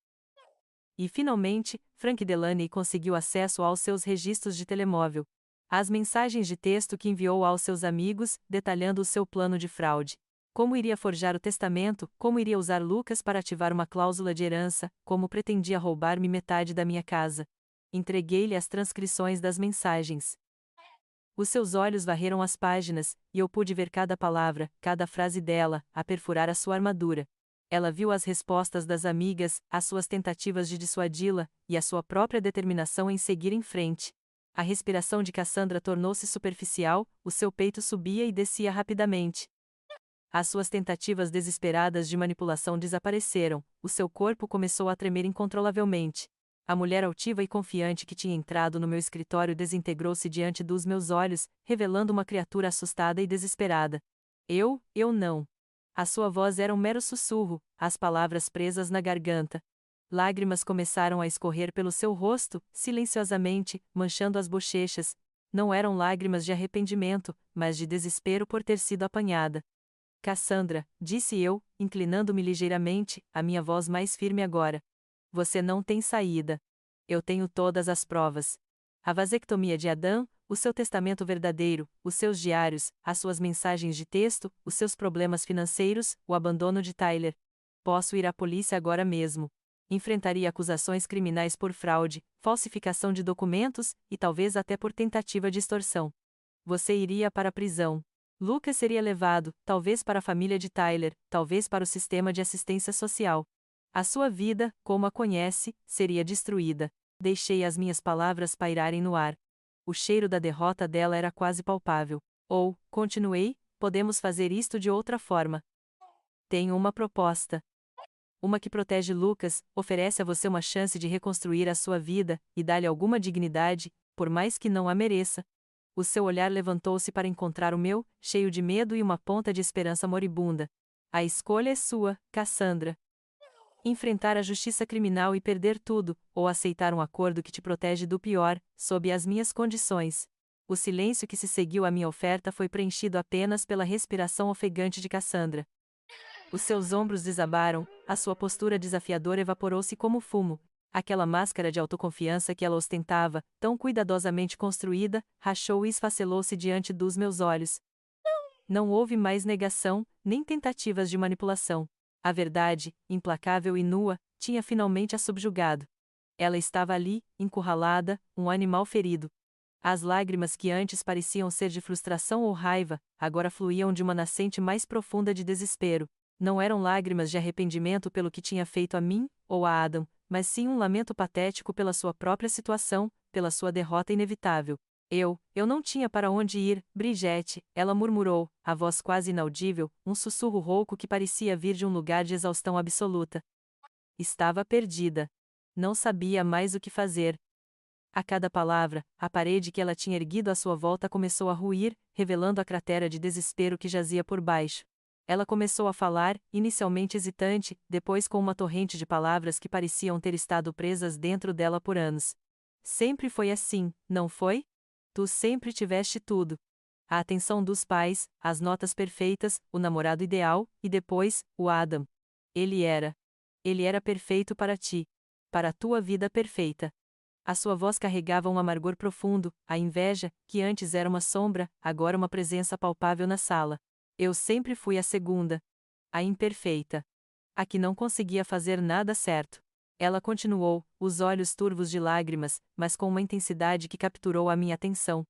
E finalmente, Frank Delaney conseguiu acesso aos seus registros de telemóvel. As mensagens de texto que enviou aos seus amigos, detalhando o seu plano de fraude. Como iria forjar o testamento, como iria usar Lucas para ativar uma cláusula de herança, como pretendia roubar-me metade da minha casa. Entreguei-lhe as transcrições das mensagens. Os seus olhos varreram as páginas, e eu pude ver cada palavra, cada frase dela, a perfurar a sua armadura. Ela viu as respostas das amigas, as suas tentativas de dissuadi-la, e a sua própria determinação em seguir em frente. A respiração de Cassandra tornou-se superficial, o seu peito subia e descia rapidamente. As suas tentativas desesperadas de manipulação desapareceram, o seu corpo começou a tremer incontrolavelmente. A mulher altiva e confiante que tinha entrado no meu escritório desintegrou-se diante dos meus olhos, revelando uma criatura assustada e desesperada. Eu não. A sua voz era um mero sussurro, as palavras presas na garganta. Lágrimas começaram a escorrer pelo seu rosto, silenciosamente, manchando as bochechas. Não eram lágrimas de arrependimento, mas de desespero por ter sido apanhada. Cassandra, disse eu, inclinando-me ligeiramente, a minha voz mais firme agora. Você não tem saída. Eu tenho todas as provas. A vasectomia de Adão, o seu testamento verdadeiro, os seus diários, as suas mensagens de texto, os seus problemas financeiros, o abandono de Tyler. Posso ir à polícia agora mesmo. Enfrentaria acusações criminais por fraude, falsificação de documentos, e talvez até por tentativa de extorsão. Você iria para a prisão. Lucas seria levado, talvez para a família de Tyler, talvez para o sistema de assistência social. A sua vida, como a conhece, seria destruída. Deixei as minhas palavras pairarem no ar. O cheiro da derrota dela era quase palpável. Ou, continuei, podemos fazer isto de outra forma. Tenho uma proposta. Uma que protege Lucas, oferece a você uma chance de reconstruir a sua vida, e dá-lhe alguma dignidade, por mais que não a mereça. O seu olhar levantou-se para encontrar o meu, cheio de medo e uma ponta de esperança moribunda. A escolha é sua, Cassandra. Enfrentar a justiça criminal e perder tudo, ou aceitar um acordo que te protege do pior, sob as minhas condições. O silêncio que se seguiu à minha oferta foi preenchido apenas pela respiração ofegante de Cassandra. Os seus ombros desabaram, a sua postura desafiadora evaporou-se como fumo. Aquela máscara de autoconfiança que ela ostentava, tão cuidadosamente construída, rachou e esfacelou-se diante dos meus olhos. Não houve mais negação, nem tentativas de manipulação. A verdade, implacável e nua, tinha finalmente a subjugado. Ela estava ali, encurralada, um animal ferido. As lágrimas que antes pareciam ser de frustração ou raiva, agora fluíam de uma nascente mais profunda de desespero. Não eram lágrimas de arrependimento pelo que tinha feito a mim, ou a Adam, mas sim um lamento patético pela sua própria situação, pela sua derrota inevitável. Eu não tinha para onde ir, Bridget, ela murmurou, a voz quase inaudível, um sussurro rouco que parecia vir de um lugar de exaustão absoluta. Estava perdida. Não sabia mais o que fazer. A cada palavra, a parede que ela tinha erguido à sua volta começou a ruir, revelando a cratera de desespero que jazia por baixo. Ela começou a falar, inicialmente hesitante, depois com uma torrente de palavras que pareciam ter estado presas dentro dela por anos. Sempre foi assim, não foi? Tu sempre tiveste tudo. A atenção dos pais, as notas perfeitas, o namorado ideal, e depois, o Adam. Ele era. Ele era perfeito para ti. Para a tua vida perfeita. A sua voz carregava um amargor profundo, a inveja, que antes era uma sombra, agora uma presença palpável na sala. Eu sempre fui a segunda. A imperfeita. A que não conseguia fazer nada certo. Ela continuou, os olhos turvos de lágrimas, mas com uma intensidade que capturou a minha atenção.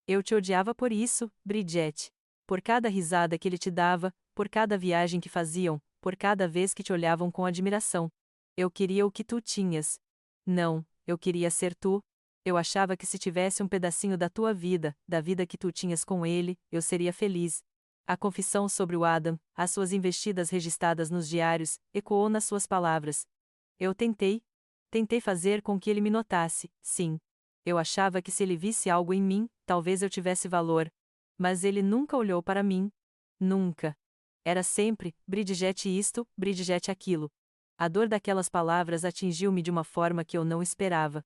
Eu te odiava por isso, Bridget. Por cada risada que ele te dava, por cada viagem que faziam, por cada vez que te olhavam com admiração. Eu queria o que tu tinhas. Não, eu queria ser tu. Eu achava que se tivesse um pedacinho da tua vida, da vida que tu tinhas com ele, eu seria feliz. A confissão sobre o Adam, as suas investidas registradas nos diários, ecoou nas suas palavras. Eu tentei. Tentei fazer com que ele me notasse, sim. Eu achava que se ele visse algo em mim, talvez eu tivesse valor. Mas ele nunca olhou para mim. Nunca. Era sempre, Bridget isto, Bridget aquilo. A dor daquelas palavras atingiu-me de uma forma que eu não esperava.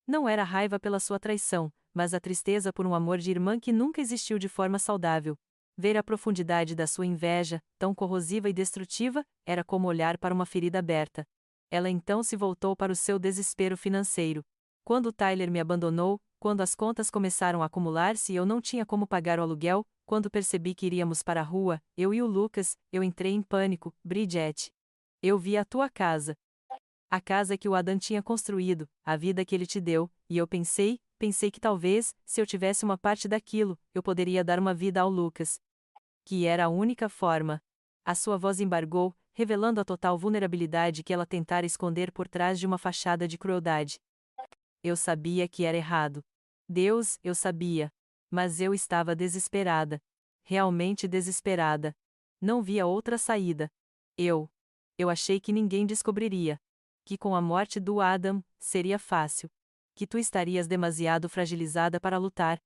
Não era raiva pela sua traição, mas a tristeza por um amor de irmã que nunca existiu de forma saudável. Ver a profundidade da sua inveja, tão corrosiva e destrutiva, era como olhar para uma ferida aberta. Ela então se voltou para o seu desespero financeiro. Quando Tyler me abandonou, quando as contas começaram a acumular-se e eu não tinha como pagar o aluguel, quando percebi que iríamos para a rua, eu e o Lucas, eu entrei em pânico, Bridget. Eu vi a tua casa. A casa que o Adam tinha construído, a vida que ele te deu, e eu pensei que talvez, se eu tivesse uma parte daquilo, eu poderia dar uma vida ao Lucas. Que era a única forma. A sua voz embargou, revelando a total vulnerabilidade que ela tentara esconder por trás de uma fachada de crueldade. Eu sabia que era errado. Deus, eu sabia. Mas eu estava desesperada. Realmente desesperada. Não via outra saída. Eu achei que ninguém descobriria. Que com a morte do Adam, seria fácil. Que tu estarias demasiado fragilizada para lutar.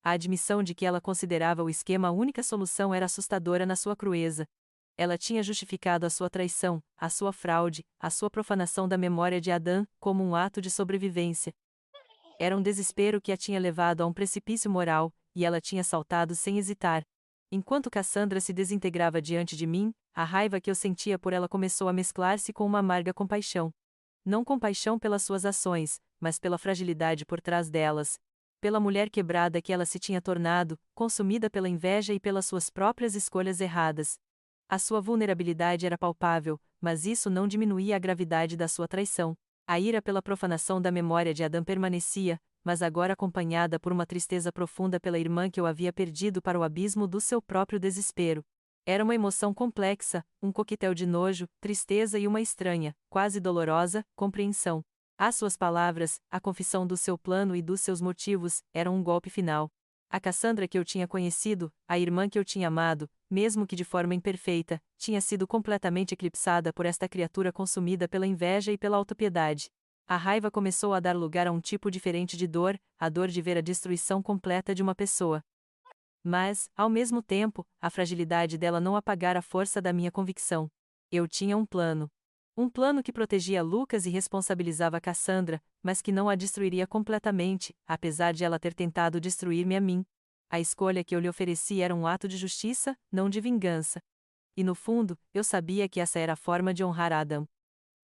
A admissão de que ela considerava o esquema a única solução era assustadora na sua crueza. Ela tinha justificado a sua traição, a sua fraude, a sua profanação da memória de Adão, como um ato de sobrevivência. Era um desespero que a tinha levado a um precipício moral, e ela tinha saltado sem hesitar. Enquanto Cassandra se desintegrava diante de mim, a raiva que eu sentia por ela começou a mesclar-se com uma amarga compaixão. Não compaixão pelas suas ações, mas pela fragilidade por trás delas. Pela mulher quebrada que ela se tinha tornado, consumida pela inveja e pelas suas próprias escolhas erradas. A sua vulnerabilidade era palpável, mas isso não diminuía a gravidade da sua traição. A ira pela profanação da memória de Adão permanecia, mas agora acompanhada por uma tristeza profunda pela irmã que eu havia perdido para o abismo do seu próprio desespero. Era uma emoção complexa, um coquetel de nojo, tristeza e uma estranha, quase dolorosa, compreensão. As suas palavras, a confissão do seu plano e dos seus motivos, eram um golpe final. A Cassandra que eu tinha conhecido, a irmã que eu tinha amado, mesmo que de forma imperfeita, tinha sido completamente eclipsada por esta criatura consumida pela inveja e pela autopiedade. A raiva começou a dar lugar a um tipo diferente de dor, a dor de ver a destruição completa de uma pessoa. Mas, ao mesmo tempo, a fragilidade dela não apagara a força da minha convicção. Eu tinha um plano. Um plano que protegia Lucas e responsabilizava Cassandra, mas que não a destruiria completamente, apesar de ela ter tentado destruir-me a mim. A escolha que eu lhe ofereci era um ato de justiça, não de vingança. E no fundo, eu sabia que essa era a forma de honrar Adam.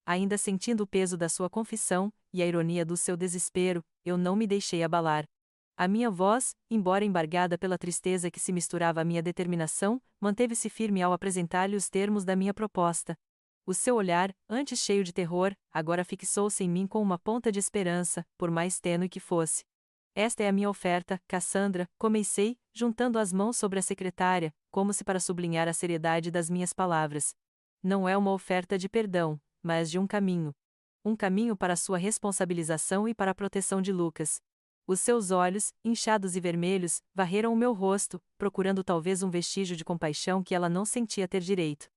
Ainda sentindo o peso da sua confissão, e a ironia do seu desespero, eu não me deixei abalar. A minha voz, embora embargada pela tristeza que se misturava à minha determinação, manteve-se firme ao apresentar-lhe os termos da minha proposta. O seu olhar, antes cheio de terror, agora fixou-se em mim com uma ponta de esperança, por mais tênue que fosse. Esta é a minha oferta, Cassandra, comecei, juntando as mãos sobre a secretária, como se para sublinhar a seriedade das minhas palavras. Não é uma oferta de perdão, mas de um caminho. Um caminho para a sua responsabilização e para a proteção de Lucas. Os seus olhos, inchados e vermelhos, varreram o meu rosto, procurando talvez um vestígio de compaixão que ela não sentia ter direito.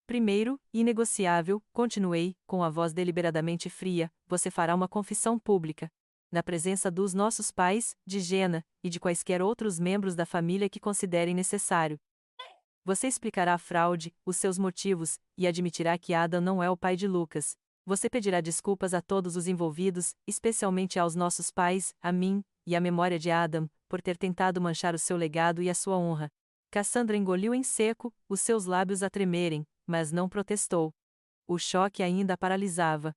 Primeiro, inegociável, continuei, com a voz deliberadamente fria, você fará uma confissão pública. Na presença dos nossos pais, de Jenna, e de quaisquer outros membros da família que considerem necessário. Você explicará a fraude, os seus motivos, e admitirá que Adam não é o pai de Lucas. Você pedirá desculpas a todos os envolvidos, especialmente aos nossos pais, a mim, e à memória de Adam, por ter tentado manchar o seu legado e a sua honra. Cassandra engoliu em seco, os seus lábios a tremerem, mas não protestou. O choque ainda a paralisava.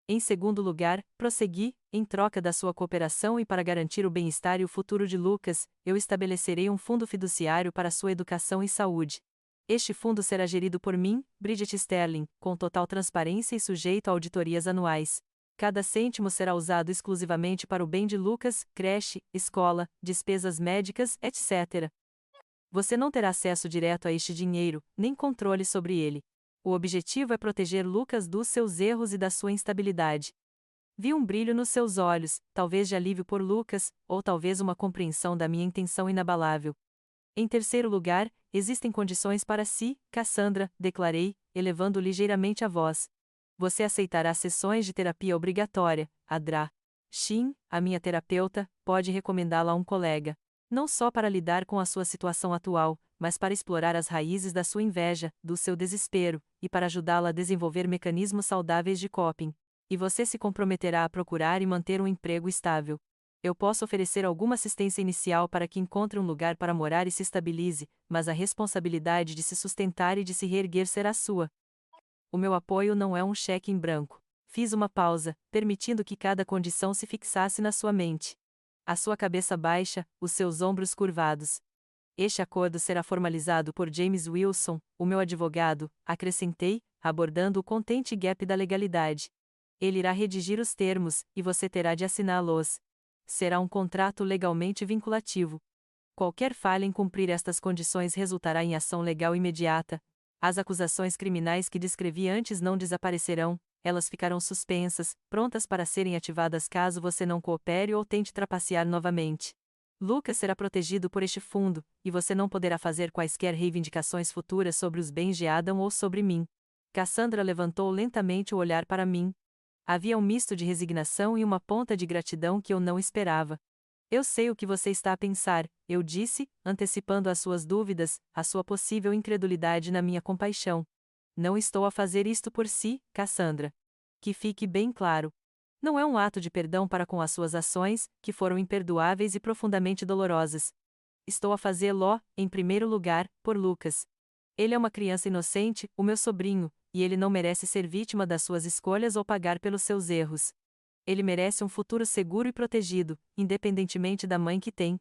Em segundo lugar, prossegui, em troca da sua cooperação e para garantir o bem-estar e o futuro de Lucas, eu estabelecerei um fundo fiduciário para sua educação e saúde. Este fundo será gerido por mim, Bridget Sterling, com total transparência e sujeito a auditorias anuais. Cada cêntimo será usado exclusivamente para o bem de Lucas, creche, escola, despesas médicas, etc. Você não terá acesso direto a este dinheiro, nem controle sobre ele. O objetivo é proteger Lucas dos seus erros e da sua instabilidade. Vi um brilho nos seus olhos, talvez de alívio por Lucas, ou talvez uma compreensão da minha intenção inabalável. Em terceiro lugar, existem condições para si, Cassandra, declarei, elevando ligeiramente a voz. Você aceitará sessões de terapia obrigatória, a Dra. Shin, a minha terapeuta, pode recomendá-la a um colega. Não só para lidar com a sua situação atual, mas para explorar as raízes da sua inveja, do seu desespero, e para ajudá-la a desenvolver mecanismos saudáveis de coping. E você se comprometerá a procurar e manter um emprego estável. Eu posso oferecer alguma assistência inicial para que encontre um lugar para morar e se estabilize, mas a responsabilidade de se sustentar e de se reerguer será sua. O meu apoio não é um cheque em branco. Fiz uma pausa, permitindo que cada condição se fixasse na sua mente. A sua cabeça baixa, os seus ombros curvados. Este acordo será formalizado por James Wilson, o meu advogado, acrescentei, abordando o contente gap da legalidade. Ele irá redigir os termos, e você terá de assiná-los. Será um contrato legalmente vinculativo. Qualquer falha em cumprir estas condições resultará em ação legal imediata. As acusações criminais que descrevi antes não desaparecerão, elas ficarão suspensas, prontas para serem ativadas caso você não coopere ou tente trapacear novamente. Lucas será protegido por este fundo, e você não poderá fazer quaisquer reivindicações futuras sobre os bens de Adam ou sobre mim. Cassandra levantou lentamente o olhar para mim. Havia um misto de resignação e uma ponta de gratidão que eu não esperava. Eu sei o que você está a pensar, eu disse, antecipando as suas dúvidas, a sua possível incredulidade na minha compaixão. Não estou a fazer isto por si, Cassandra. Que fique bem claro. Não é um ato de perdão para com as suas ações, que foram imperdoáveis e profundamente dolorosas. Estou a fazê-lo, em primeiro lugar, por Lucas. Ele é uma criança inocente, o meu sobrinho, e ele não merece ser vítima das suas escolhas ou pagar pelos seus erros. Ele merece um futuro seguro e protegido, independentemente da mãe que tem.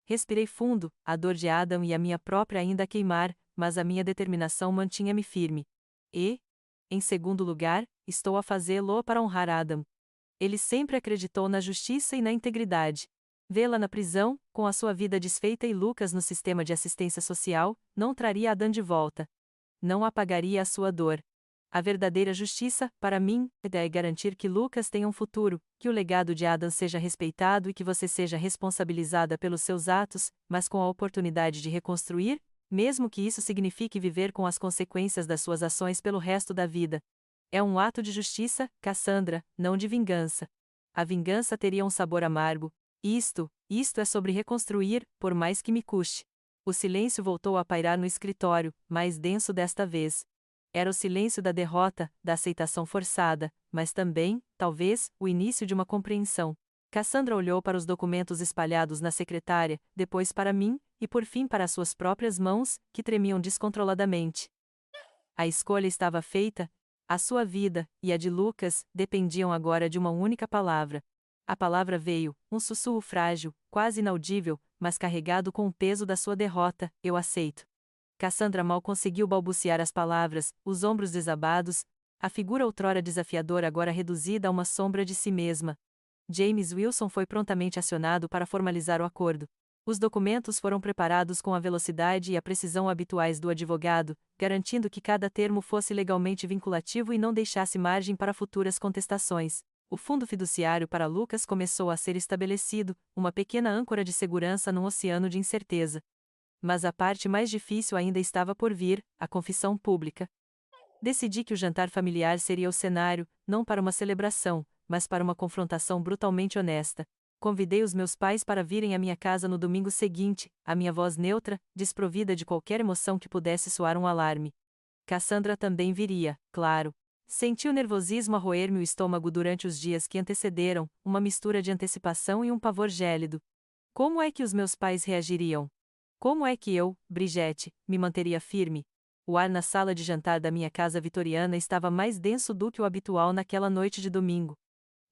Respirei fundo, a dor de Adam e a minha própria ainda a queimar, mas a minha determinação mantinha-me firme. E, em segundo lugar, estou a fazê-lo para honrar Adam. Ele sempre acreditou na justiça e na integridade. Vê-la na prisão, com a sua vida desfeita e Lucas no sistema de assistência social, não traria Adam de volta. Não apagaria a sua dor. A verdadeira justiça, para mim, é garantir que Lucas tenha um futuro, que o legado de Adam seja respeitado e que você seja responsabilizada pelos seus atos, mas com a oportunidade de reconstruir, mesmo que isso signifique viver com as consequências das suas ações pelo resto da vida. É um ato de justiça, Cassandra, não de vingança. A vingança teria um sabor amargo. Isto é sobre reconstruir, por mais que me custe. O silêncio voltou a pairar no escritório, mais denso desta vez. Era o silêncio da derrota, da aceitação forçada, mas também, talvez, o início de uma compreensão. Cassandra olhou para os documentos espalhados na secretária, depois para mim, e por fim para suas próprias mãos, que tremiam descontroladamente. A escolha estava feita. A sua vida, e a de Lucas, dependiam agora de uma única palavra. A palavra veio, um sussurro frágil, quase inaudível, mas carregado com o peso da sua derrota: eu aceito. Cassandra mal conseguiu balbuciar as palavras, os ombros desabados, a figura outrora desafiadora agora reduzida a uma sombra de si mesma. James Wilson foi prontamente acionado para formalizar o acordo. Os documentos foram preparados com a velocidade e a precisão habituais do advogado, garantindo que cada termo fosse legalmente vinculativo e não deixasse margem para futuras contestações. O fundo fiduciário para Lucas começou a ser estabelecido, uma pequena âncora de segurança num oceano de incerteza. Mas a parte mais difícil ainda estava por vir, a confissão pública. Decidi que o jantar familiar seria o cenário, não para uma celebração, mas para uma confrontação brutalmente honesta. Convidei os meus pais para virem à minha casa no domingo seguinte, a minha voz neutra, desprovida de qualquer emoção que pudesse soar um alarme. Cassandra também viria, claro. Senti o nervosismo a roer-me o estômago durante os dias que antecederam, uma mistura de antecipação e um pavor gélido. Como é que os meus pais reagiriam? Como é que eu, Brigitte, me manteria firme? O ar na sala de jantar da minha casa vitoriana estava mais denso do que o habitual naquela noite de domingo.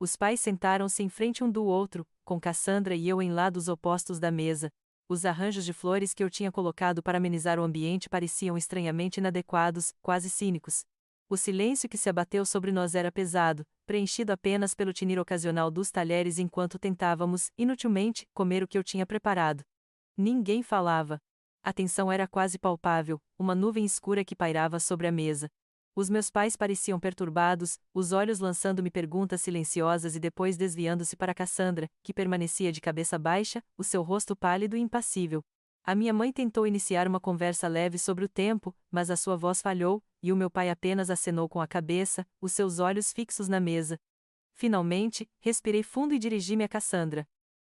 Os pais sentaram-se em frente um do outro, com Cassandra e eu em lados opostos da mesa. Os arranjos de flores que eu tinha colocado para amenizar o ambiente pareciam estranhamente inadequados, quase cínicos. O silêncio que se abateu sobre nós era pesado, preenchido apenas pelo tinir ocasional dos talheres enquanto tentávamos, inutilmente, comer o que eu tinha preparado. Ninguém falava. A tensão era quase palpável, uma nuvem escura que pairava sobre a mesa. Os meus pais pareciam perturbados, os olhos lançando-me perguntas silenciosas e depois desviando-se para Cassandra, que permanecia de cabeça baixa, o seu rosto pálido e impassível. A minha mãe tentou iniciar uma conversa leve sobre o tempo, mas a sua voz falhou, e o meu pai apenas acenou com a cabeça, os seus olhos fixos na mesa. Finalmente, respirei fundo e dirigi-me a Cassandra.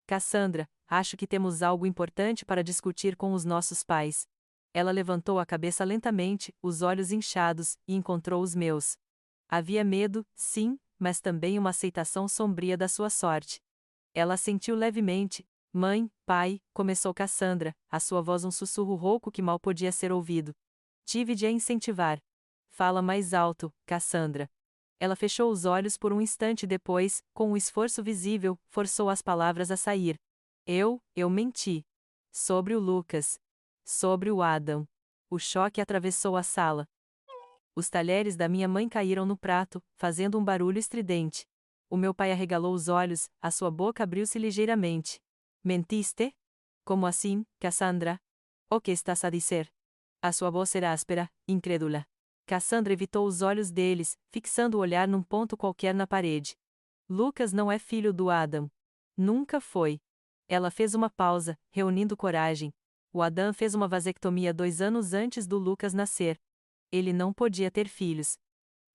Cassandra, acho que temos algo importante para discutir com os nossos pais. Ela levantou a cabeça lentamente, os olhos inchados, e encontrou os meus. Havia medo, sim, mas também uma aceitação sombria da sua sorte. Ela assentiu levemente. Mãe, pai, começou Cassandra, a sua voz um sussurro rouco que mal podia ser ouvido. Tive de a incentivar. Fala mais alto, Cassandra. Ela fechou os olhos por um instante e depois, com um esforço visível, forçou as palavras a sair. Eu menti. Sobre o Lucas. Sobre o Adam. O choque atravessou a sala. Os talheres da minha mãe caíram no prato, fazendo um barulho estridente. O meu pai arregalou os olhos, a sua boca abriu-se ligeiramente. Mentiste? Como assim, Cassandra? O que estás a dizer? A sua voz era áspera, incrédula. Cassandra evitou os olhos deles, fixando o olhar num ponto qualquer na parede. Lucas não é filho do Adam. Nunca foi. Ela fez uma pausa, reunindo coragem. O Adam fez uma vasectomia 2 anos antes do Lucas nascer. Ele não podia ter filhos.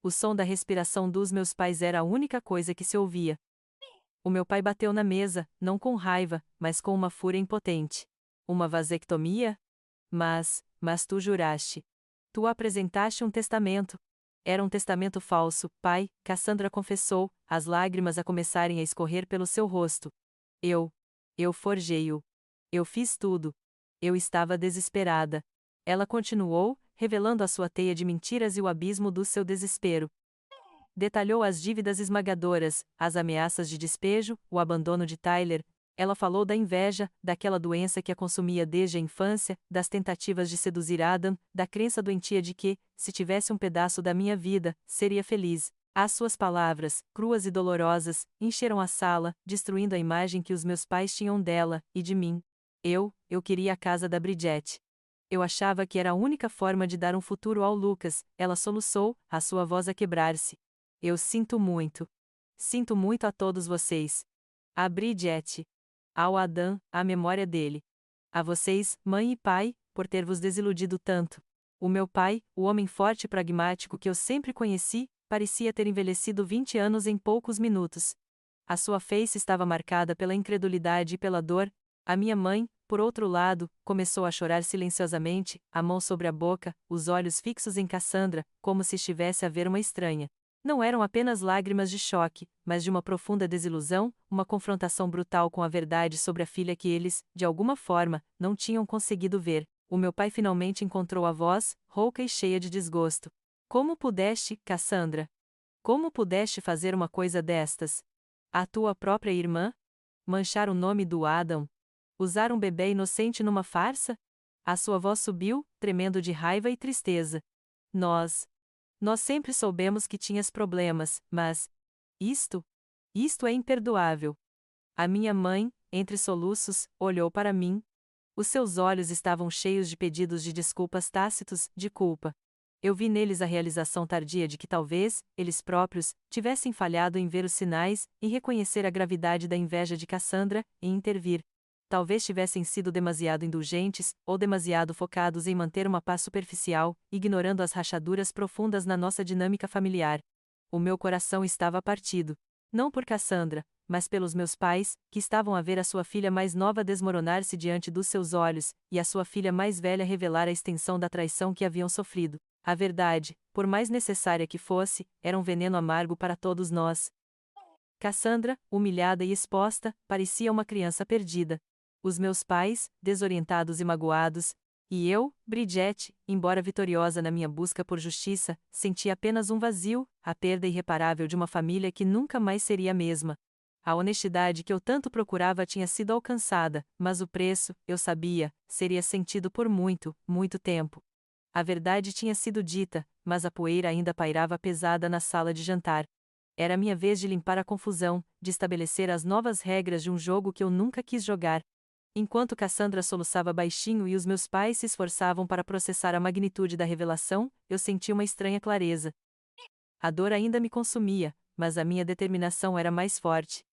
O som da respiração dos meus pais era a única coisa que se ouvia. O meu pai bateu na mesa, não com raiva, mas com uma fúria impotente. Uma vasectomia? Mas tu juraste. Tu apresentaste um testamento. Era um testamento falso, pai, Cassandra confessou, as lágrimas a começarem a escorrer pelo seu rosto. Eu forjei-o. Eu fiz tudo. Eu estava desesperada. Ela continuou, revelando a sua teia de mentiras e o abismo do seu desespero. Detalhou as dívidas esmagadoras, as ameaças de despejo, o abandono de Tyler. Ela falou da inveja, daquela doença que a consumia desde a infância, das tentativas de seduzir Adam, da crença doentia de que, se tivesse um pedaço da minha vida, seria feliz. As suas palavras, cruas e dolorosas, encheram a sala, destruindo a imagem que os meus pais tinham dela e de mim. Eu queria a casa da Bridget. Eu achava que era a única forma de dar um futuro ao Lucas, ela soluçou, a sua voz a quebrar-se. Eu sinto muito. Sinto muito a todos vocês. A Bridget. Ao Adam, a memória dele. A vocês, mãe e pai, por ter vos desiludido tanto. O meu pai, o homem forte e pragmático que eu sempre conheci, parecia ter envelhecido 20 anos em poucos minutos. A sua face estava marcada pela incredulidade e pela dor. A minha mãe, por outro lado, começou a chorar silenciosamente, a mão sobre a boca, os olhos fixos em Cassandra, como se estivesse a ver uma estranha. Não eram apenas lágrimas de choque, mas de uma profunda desilusão, uma confrontação brutal com a verdade sobre a filha que eles, de alguma forma, não tinham conseguido ver. O meu pai finalmente encontrou a voz, rouca e cheia de desgosto. Como pudeste, Cassandra? Como pudeste fazer uma coisa destas? A tua própria irmã? Manchar o nome do Adam? Usar um bebê inocente numa farsa? A sua voz subiu, tremendo de raiva e tristeza. Nós sempre soubemos que tinhas problemas, mas isto? Isto é imperdoável. A minha mãe, entre soluços, olhou para mim. Os seus olhos estavam cheios de pedidos de desculpas tácitos, de culpa. Eu vi neles a realização tardia de que talvez, eles próprios, tivessem falhado em ver os sinais, em reconhecer a gravidade da inveja de Cassandra, em intervir. Talvez tivessem sido demasiado indulgentes, ou demasiado focados em manter uma paz superficial, ignorando as rachaduras profundas na nossa dinâmica familiar. O meu coração estava partido. Não por Cassandra, mas pelos meus pais, que estavam a ver a sua filha mais nova desmoronar-se diante dos seus olhos, e a sua filha mais velha revelar a extensão da traição que haviam sofrido. A verdade, por mais necessária que fosse, era um veneno amargo para todos nós. Cassandra, humilhada e exposta, parecia uma criança perdida. Os meus pais, desorientados e magoados, e eu, Bridget, embora vitoriosa na minha busca por justiça, sentia apenas um vazio, a perda irreparável de uma família que nunca mais seria a mesma. A honestidade que eu tanto procurava tinha sido alcançada, mas o preço, eu sabia, seria sentido por muito, muito tempo. A verdade tinha sido dita, mas a poeira ainda pairava pesada na sala de jantar. Era minha vez de limpar a confusão, de estabelecer as novas regras de um jogo que eu nunca quis jogar. Enquanto Cassandra soluçava baixinho e os meus pais se esforçavam para processar a magnitude da revelação, eu senti uma estranha clareza. A dor ainda me consumia, mas a minha determinação era mais forte.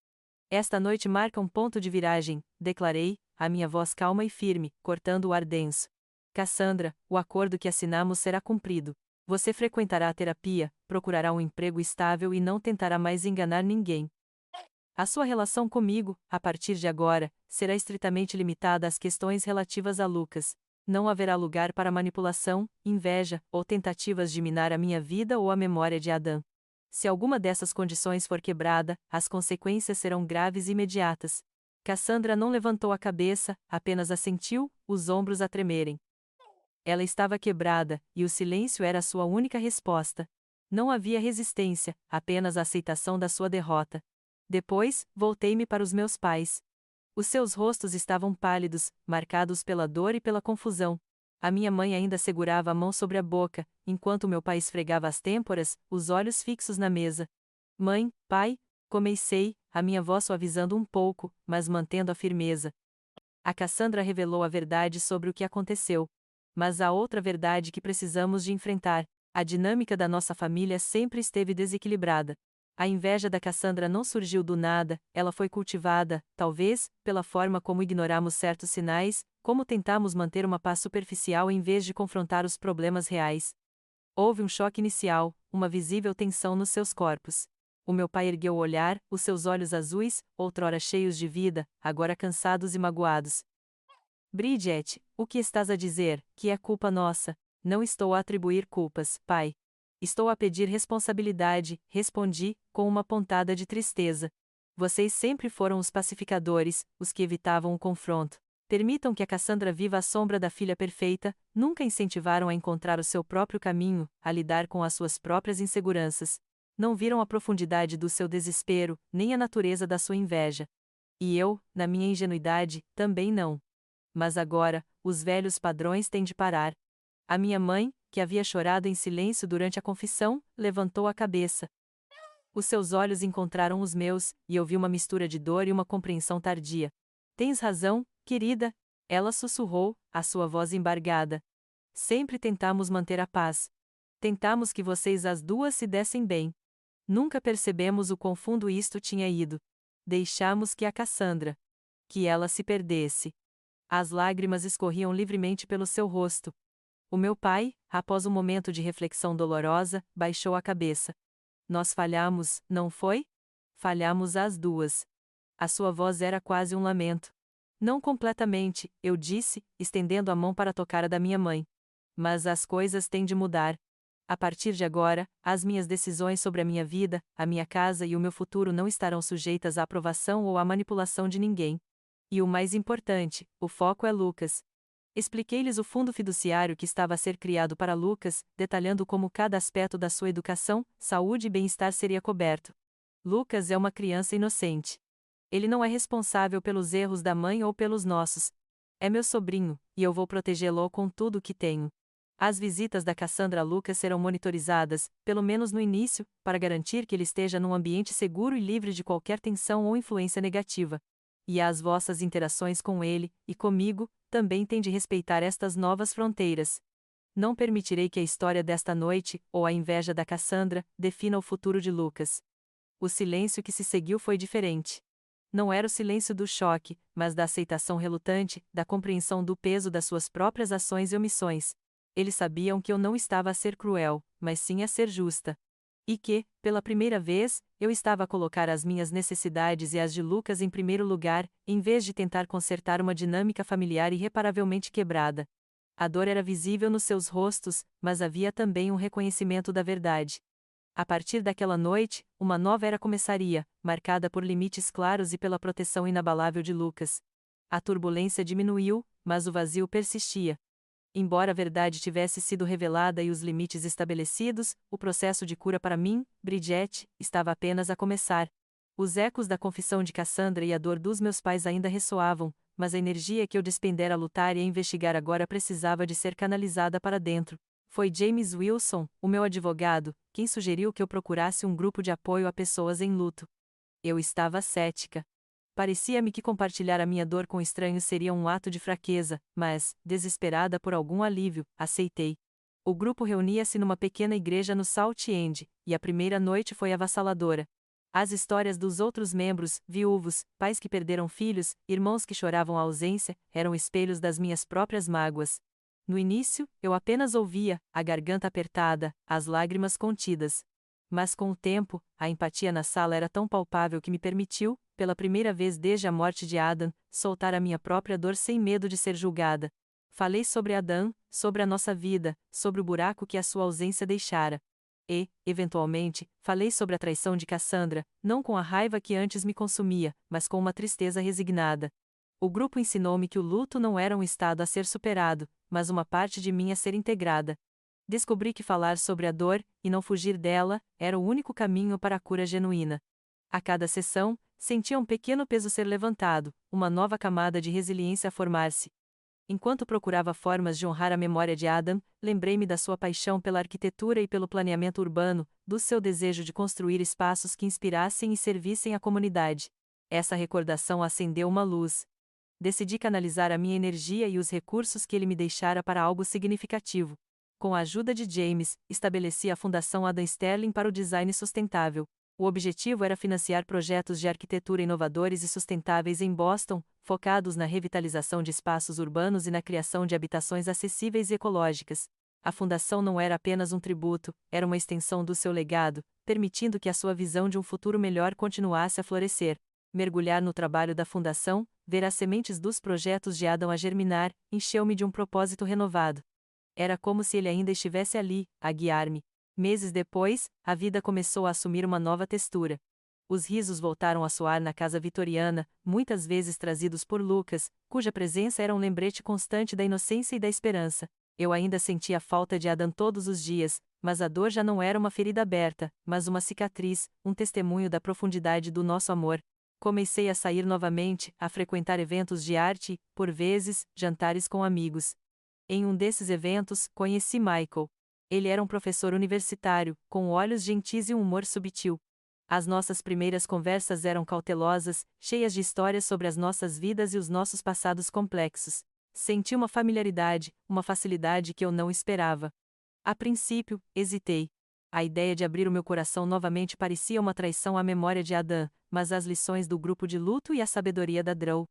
Esta noite marca um ponto de viragem, declarei, a minha voz calma e firme, cortando o ar denso. Cassandra, o acordo que assinamos será cumprido. Você frequentará a terapia, procurará um emprego estável e não tentará mais enganar ninguém. A sua relação comigo, a partir de agora, será estritamente limitada às questões relativas a Lucas. Não haverá lugar para manipulação, inveja, ou tentativas de minar a minha vida ou a memória de Adão. Se alguma dessas condições for quebrada, as consequências serão graves e imediatas. Cassandra não levantou a cabeça, apenas assentiu, os ombros a tremerem. Ela estava quebrada, e o silêncio era a sua única resposta. Não havia resistência, apenas a aceitação da sua derrota. Depois, voltei-me para os meus pais. Os seus rostos estavam pálidos, marcados pela dor e pela confusão. A minha mãe ainda segurava a mão sobre a boca, enquanto meu pai esfregava as têmporas, os olhos fixos na mesa. Mãe, pai, comecei, a minha voz suavizando um pouco, mas mantendo a firmeza. A Cassandra revelou a verdade sobre o que aconteceu. Mas há outra verdade que precisamos de enfrentar. A dinâmica da nossa família sempre esteve desequilibrada. A inveja da Cassandra não surgiu do nada, ela foi cultivada, talvez, pela forma como ignoramos certos sinais, como tentamos manter uma paz superficial em vez de confrontar os problemas reais. Houve um choque inicial, uma visível tensão nos seus corpos. O meu pai ergueu o olhar, os seus olhos azuis, outrora cheios de vida, agora cansados e magoados. Bridget, o que estás a dizer, que é culpa nossa? Não estou a atribuir culpas, pai. Estou a pedir responsabilidade, respondi, com uma pontada de tristeza. Vocês sempre foram os pacificadores, os que evitavam o confronto. Permitam que a Cassandra viva à sombra da filha perfeita, nunca incentivaram a encontrar o seu próprio caminho, a lidar com as suas próprias inseguranças. Não viram a profundidade do seu desespero, nem a natureza da sua inveja. E eu, na minha ingenuidade, também não. Mas agora, os velhos padrões têm de parar. A minha mãe, que havia chorado em silêncio durante a confissão, levantou a cabeça. Os seus olhos encontraram os meus, e eu vi uma mistura de dor e uma compreensão tardia. Tens razão, querida, ela sussurrou, a sua voz embargada. Sempre tentamos manter a paz. Tentamos que vocês as duas se dessem bem. Nunca percebemos o quão fundo isto tinha ido. Deixamos que a Cassandra. Que ela se perdesse. As lágrimas escorriam livremente pelo seu rosto. O meu pai, após um momento de reflexão dolorosa, baixou a cabeça. Nós falhamos, não foi? Falhamos as duas. A sua voz era quase um lamento. Não completamente, eu disse, estendendo a mão para tocar a da minha mãe. Mas as coisas têm de mudar. A partir de agora, as minhas decisões sobre a minha vida, a minha casa e o meu futuro não estarão sujeitas à aprovação ou à manipulação de ninguém. E o mais importante, o foco é Lucas. Expliquei-lhes o fundo fiduciário que estava a ser criado para Lucas, detalhando como cada aspecto da sua educação, saúde e bem-estar seria coberto. Lucas é uma criança inocente. Ele não é responsável pelos erros da mãe ou pelos nossos. É meu sobrinho, e eu vou protegê-lo com tudo o que tenho. As visitas da Cassandra a Lucas serão monitorizadas, pelo menos no início, para garantir que ele esteja num ambiente seguro e livre de qualquer tensão ou influência negativa. E as vossas interações com ele, e comigo, também têm de respeitar estas novas fronteiras. Não permitirei que a história desta noite, ou a inveja da Cassandra, defina o futuro de Lucas. O silêncio que se seguiu foi diferente. Não era o silêncio do choque, mas da aceitação relutante, da compreensão do peso das suas próprias ações e omissões. Eles sabiam que eu não estava a ser cruel, mas sim a ser justa. E que, pela primeira vez, eu estava a colocar as minhas necessidades e as de Lucas em primeiro lugar, em vez de tentar consertar uma dinâmica familiar irreparavelmente quebrada. A dor era visível nos seus rostos, mas havia também um reconhecimento da verdade. A partir daquela noite, uma nova era começaria, marcada por limites claros e pela proteção inabalável de Lucas. A turbulência diminuiu, mas o vazio persistia. Embora a verdade tivesse sido revelada e os limites estabelecidos, o processo de cura para mim, Bridget, estava apenas a começar. Os ecos da confissão de Cassandra e a dor dos meus pais ainda ressoavam, mas a energia que eu despendera a lutar e a investigar agora precisava de ser canalizada para dentro. Foi James Wilson, o meu advogado, quem sugeriu que eu procurasse um grupo de apoio a pessoas em luto. Eu estava cética. Parecia-me que compartilhar a minha dor com estranhos seria um ato de fraqueza, mas, desesperada por algum alívio, aceitei. O grupo reunia-se numa pequena igreja no South End, e a primeira noite foi avassaladora. As histórias dos outros membros, viúvos, pais que perderam filhos, irmãos que choravam a ausência, eram espelhos das minhas próprias mágoas. No início, eu apenas ouvia, a garganta apertada, as lágrimas contidas. Mas com o tempo, a empatia na sala era tão palpável que me permitiu, pela primeira vez desde a morte de Adam, soltar a minha própria dor sem medo de ser julgada. Falei sobre Adam, sobre a nossa vida, sobre o buraco que a sua ausência deixara. E, eventualmente, falei sobre a traição de Cassandra, não com a raiva que antes me consumia, mas com uma tristeza resignada. O grupo ensinou-me que o luto não era um estado a ser superado, mas uma parte de mim a ser integrada. Descobri que falar sobre a dor, e não fugir dela, era o único caminho para a cura genuína. A cada sessão, sentia um pequeno peso ser levantado, uma nova camada de resiliência a formar-se. Enquanto procurava formas de honrar a memória de Adam, lembrei-me da sua paixão pela arquitetura e pelo planeamento urbano, do seu desejo de construir espaços que inspirassem e servissem a comunidade. Essa recordação acendeu uma luz. Decidi canalizar a minha energia e os recursos que ele me deixara para algo significativo. Com a ajuda de James, estabeleci a Fundação Adam Sterling para o Design Sustentável. O objetivo era financiar projetos de arquitetura inovadores e sustentáveis em Boston, focados na revitalização de espaços urbanos e na criação de habitações acessíveis e ecológicas. A fundação não era apenas um tributo, era uma extensão do seu legado, permitindo que a sua visão de um futuro melhor continuasse a florescer. Mergulhar no trabalho da fundação, ver as sementes dos projetos de Adam a germinar, encheu-me de um propósito renovado. Era como se ele ainda estivesse ali, a guiar-me. Meses depois, a vida começou a assumir uma nova textura. Os risos voltaram a soar na casa vitoriana, muitas vezes trazidos por Lucas, cuja presença era um lembrete constante da inocência e da esperança. Eu ainda sentia falta de Adam todos os dias, mas a dor já não era uma ferida aberta, mas uma cicatriz, um testemunho da profundidade do nosso amor. Comecei a sair novamente, a frequentar eventos de arte e, por vezes, jantares com amigos. Em um desses eventos, conheci Michael. Ele era um professor universitário, com olhos gentis e um humor subtil. As nossas primeiras conversas eram cautelosas, cheias de histórias sobre as nossas vidas e os nossos passados complexos. Senti uma familiaridade, uma facilidade que eu não esperava. A princípio, hesitei. A ideia de abrir o meu coração novamente parecia uma traição à memória de Adão, mas as lições do grupo de luto e a sabedoria da Drou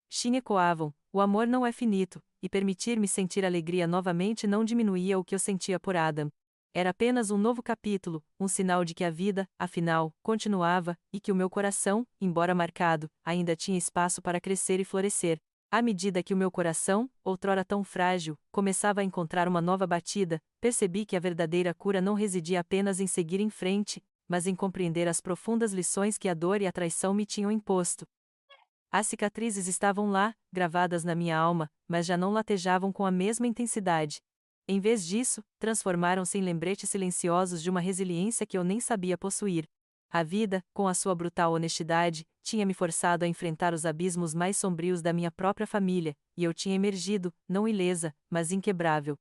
Shin ecoavam: o amor não é finito, e permitir-me sentir alegria novamente não diminuía o que eu sentia por Adam. Era apenas um novo capítulo, um sinal de que a vida, afinal, continuava, e que o meu coração, embora marcado, ainda tinha espaço para crescer e florescer. À medida que o meu coração, outrora tão frágil, começava a encontrar uma nova batida, percebi que a verdadeira cura não residia apenas em seguir em frente, mas em compreender as profundas lições que a dor e a traição me tinham imposto. As cicatrizes estavam lá, gravadas na minha alma, mas já não latejavam com a mesma intensidade. Em vez disso, transformaram-se em lembretes silenciosos de uma resiliência que eu nem sabia possuir. A vida, com a sua brutal honestidade, tinha me forçado a enfrentar os abismos mais sombrios da minha própria família, e eu tinha emergido, não ilesa, mas inquebrável.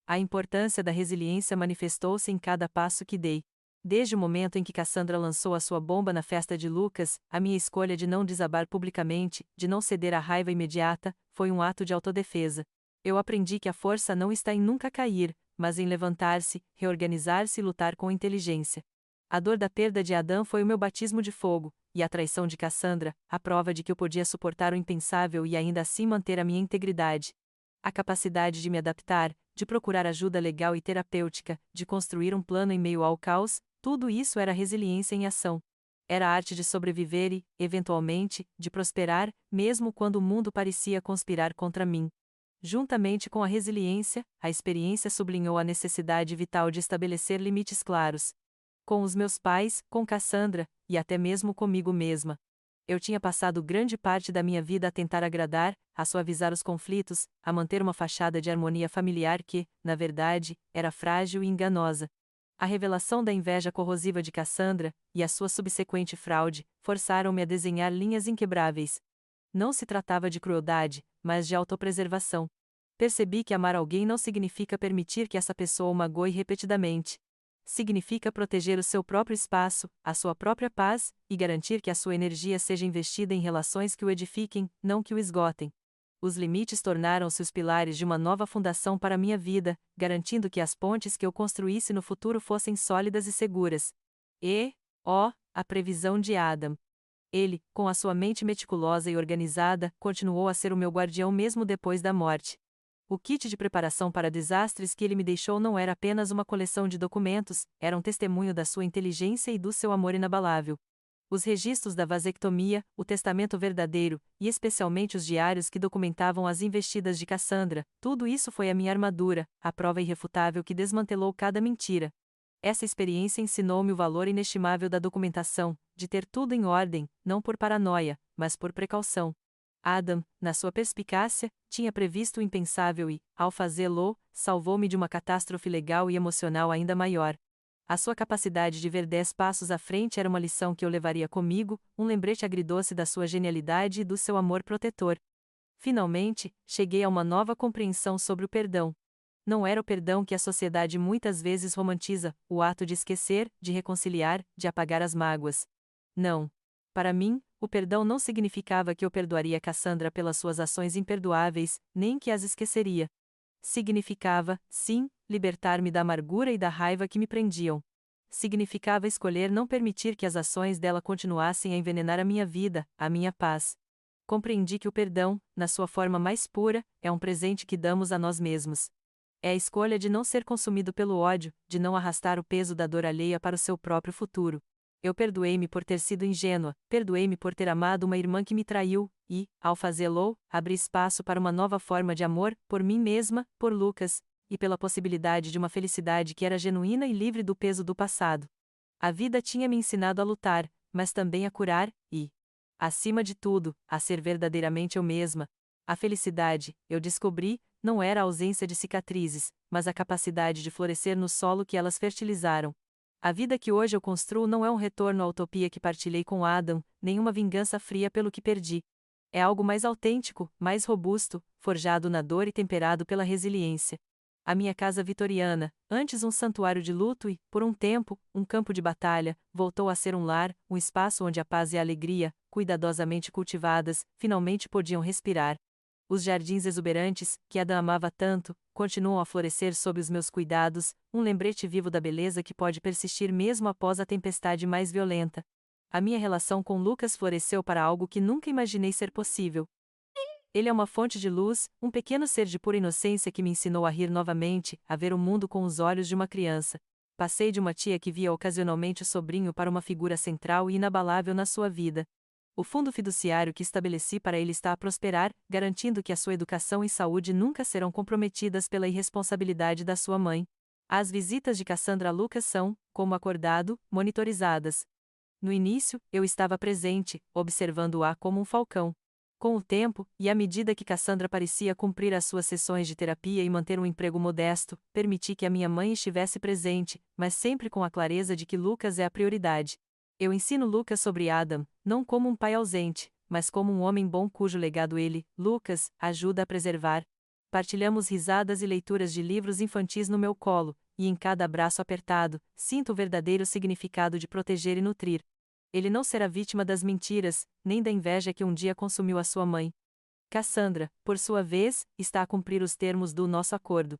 A importância da resiliência manifestou-se em cada passo que dei. Desde o momento em que Cassandra lançou a sua bomba na festa de Lucas, a minha escolha de não desabar publicamente, de não ceder à raiva imediata, foi um ato de autodefesa. Eu aprendi que a força não está em nunca cair, mas em levantar-se, reorganizar-se e lutar com inteligência. A dor da perda de Adão foi o meu batismo de fogo, e a traição de Cassandra, a prova de que eu podia suportar o impensável e ainda assim manter a minha integridade. A capacidade de me adaptar, de procurar ajuda legal e terapêutica, de construir um plano em meio ao caos, tudo isso era resiliência em ação. Era a arte de sobreviver e, eventualmente, de prosperar, mesmo quando o mundo parecia conspirar contra mim. Juntamente com a resiliência, a experiência sublinhou a necessidade vital de estabelecer limites claros. Com os meus pais, com Cassandra, e até mesmo comigo mesma. Eu tinha passado grande parte da minha vida a tentar agradar, a suavizar os conflitos, a manter uma fachada de harmonia familiar que, na verdade, era frágil e enganosa. A revelação da inveja corrosiva de Cassandra, e a sua subsequente fraude, forçaram-me a desenhar linhas inquebráveis. Não se tratava de crueldade, mas de autopreservação. Percebi que amar alguém não significa permitir que essa pessoa o magoe repetidamente. Significa proteger o seu próprio espaço, a sua própria paz, e garantir que a sua energia seja investida em relações que o edifiquem, não que o esgotem. Os limites tornaram-se os pilares de uma nova fundação para a minha vida, garantindo que as pontes que eu construísse no futuro fossem sólidas e seguras. A previsão de Adam. Ele, com a sua mente meticulosa e organizada, continuou a ser o meu guardião mesmo depois da morte. O kit de preparação para desastres que ele me deixou não era apenas uma coleção de documentos, era um testemunho da sua inteligência e do seu amor inabalável. Os registros da vasectomia, o testamento verdadeiro, e especialmente os diários que documentavam as investidas de Cassandra, tudo isso foi a minha armadura, a prova irrefutável que desmantelou cada mentira. Essa experiência ensinou-me o valor inestimável da documentação, de ter tudo em ordem, não por paranoia, mas por precaução. Adam, na sua perspicácia, tinha previsto o impensável e, ao fazê-lo, salvou-me de uma catástrofe legal e emocional ainda maior. A sua capacidade de ver 10 passos à frente era uma lição que eu levaria comigo, um lembrete agridoce da sua genialidade e do seu amor protetor. Finalmente, cheguei a uma nova compreensão sobre o perdão. Não era o perdão que a sociedade muitas vezes romantiza, o ato de esquecer, de reconciliar, de apagar as mágoas. Não. Para mim, o perdão não significava que eu perdoaria Cassandra pelas suas ações imperdoáveis, nem que as esqueceria. Significava, sim, libertar-me da amargura e da raiva que me prendiam. Significava escolher não permitir que as ações dela continuassem a envenenar a minha vida, a minha paz. Compreendi que o perdão, na sua forma mais pura, é um presente que damos a nós mesmos. É a escolha de não ser consumido pelo ódio, de não arrastar o peso da dor alheia para o seu próprio futuro. Eu perdoei-me por ter sido ingênua, perdoei-me por ter amado uma irmã que me traiu, e, ao fazê-lo, abri espaço para uma nova forma de amor, por mim mesma, por Lucas, e pela possibilidade de uma felicidade que era genuína e livre do peso do passado. A vida tinha me ensinado a lutar, mas também a curar, e, acima de tudo, a ser verdadeiramente eu mesma. A felicidade, eu descobri, não era a ausência de cicatrizes, mas a capacidade de florescer no solo que elas fertilizaram. A vida que hoje eu construo não é um retorno à utopia que partilhei com Adam, nem uma vingança fria pelo que perdi. É algo mais autêntico, mais robusto, forjado na dor e temperado pela resiliência. A minha casa vitoriana, antes um santuário de luto e, por um tempo, um campo de batalha, voltou a ser um lar, um espaço onde a paz e a alegria, cuidadosamente cultivadas, finalmente podiam respirar. Os jardins exuberantes, que Adam amava tanto, continuam a florescer sob os meus cuidados, um lembrete vivo da beleza que pode persistir mesmo após a tempestade mais violenta. A minha relação com Lucas floresceu para algo que nunca imaginei ser possível. Ele é uma fonte de luz, um pequeno ser de pura inocência que me ensinou a rir novamente, a ver o mundo com os olhos de uma criança. Passei de uma tia que via ocasionalmente o sobrinho para uma figura central e inabalável na sua vida. O fundo fiduciário que estabeleci para ele está a prosperar, garantindo que a sua educação e saúde nunca serão comprometidas pela irresponsabilidade da sua mãe. As visitas de Cassandra a Lucas são, como acordado, monitorizadas. No início, eu estava presente, observando-a como um falcão. Com o tempo, e à medida que Cassandra parecia cumprir as suas sessões de terapia e manter um emprego modesto, permiti que a minha mãe estivesse presente, mas sempre com a clareza de que Lucas é a prioridade. Eu ensino Lucas sobre Adam, não como um pai ausente, mas como um homem bom cujo legado ele, Lucas, ajuda a preservar. Partilhamos risadas e leituras de livros infantis no meu colo, e em cada abraço apertado, sinto o verdadeiro significado de proteger e nutrir. Ele não será vítima das mentiras, nem da inveja que um dia consumiu a sua mãe. Cassandra, por sua vez, está a cumprir os termos do nosso acordo.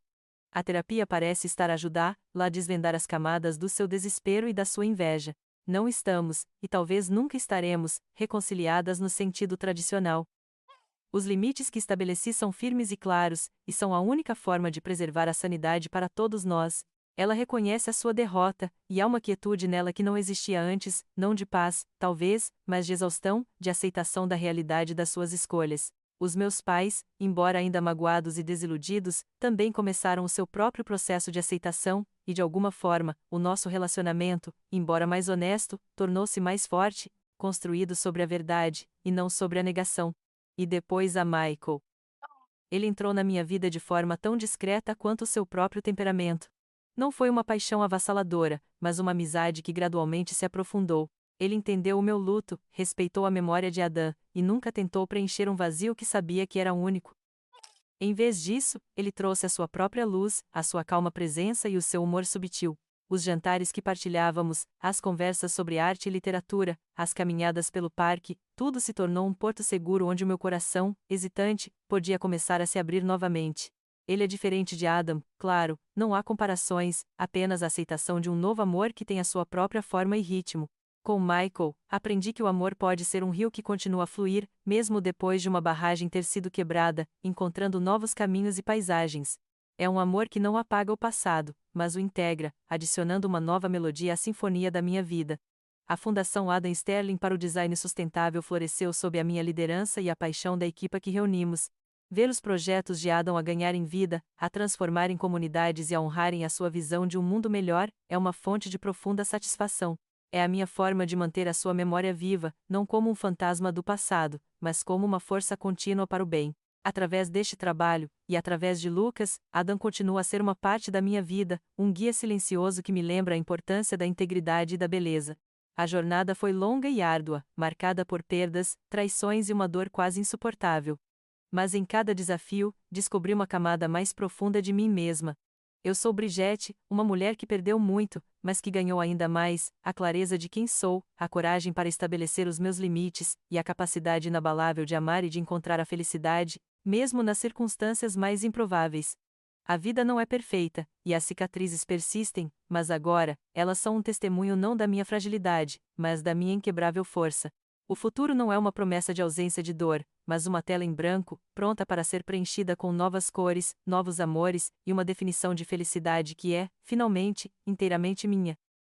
A terapia parece estar a ajudá-la a desvendar as camadas do seu desespero e da sua inveja. Não estamos, e talvez nunca estaremos, reconciliadas no sentido tradicional. Os limites que estabeleci são firmes e claros, e são a única forma de preservar a sanidade para todos nós. Ela reconhece a sua derrota, e há uma quietude nela que não existia antes, não de paz, talvez, mas de exaustão, de aceitação da realidade das suas escolhas. Os meus pais, embora ainda magoados e desiludidos, também começaram o seu próprio processo de aceitação, e de alguma forma, o nosso relacionamento, embora mais honesto, tornou-se mais forte, construído sobre a verdade, e não sobre a negação. E depois a Michael. Ele entrou na minha vida de forma tão discreta quanto o seu próprio temperamento. Não foi uma paixão avassaladora, mas uma amizade que gradualmente se aprofundou. Ele entendeu o meu luto, respeitou a memória de Adão, e nunca tentou preencher um vazio que sabia que era único. Em vez disso, ele trouxe a sua própria luz, a sua calma presença e o seu humor sutil. Os jantares que partilhávamos, as conversas sobre arte e literatura, as caminhadas pelo parque, tudo se tornou um porto seguro onde o meu coração, hesitante, podia começar a se abrir novamente. Ele é diferente de Adam, claro, não há comparações, apenas a aceitação de um novo amor que tem a sua própria forma e ritmo. Com Michael, aprendi que o amor pode ser um rio que continua a fluir, mesmo depois de uma barragem ter sido quebrada, encontrando novos caminhos e paisagens. É um amor que não apaga o passado, mas o integra, adicionando uma nova melodia à sinfonia da minha vida. A Fundação Adam Sterling para o Design Sustentável floresceu sob a minha liderança e a paixão da equipa que reunimos. Ver os projetos de Adam a ganharem vida, a transformarem comunidades e a honrarem a sua visão de um mundo melhor, é uma fonte de profunda satisfação. É a minha forma de manter a sua memória viva, não como um fantasma do passado, mas como uma força contínua para o bem. Através deste trabalho, e através de Lucas, Adam continua a ser uma parte da minha vida, um guia silencioso que me lembra a importância da integridade e da beleza. A jornada foi longa e árdua, marcada por perdas, traições e uma dor quase insuportável. Mas em cada desafio, descobri uma camada mais profunda de mim mesma. Eu sou Brigitte, uma mulher que perdeu muito, mas que ganhou ainda mais, a clareza de quem sou, a coragem para estabelecer os meus limites, e a capacidade inabalável de amar e de encontrar a felicidade, mesmo nas circunstâncias mais improváveis. A vida não é perfeita, e as cicatrizes persistem, mas agora, elas são um testemunho não da minha fragilidade, mas da minha inquebrável força. O futuro não é uma promessa de ausência de dor, mas uma tela em branco, pronta para ser preenchida com novas cores, novos amores, e uma definição de felicidade que é, finalmente, inteiramente minha.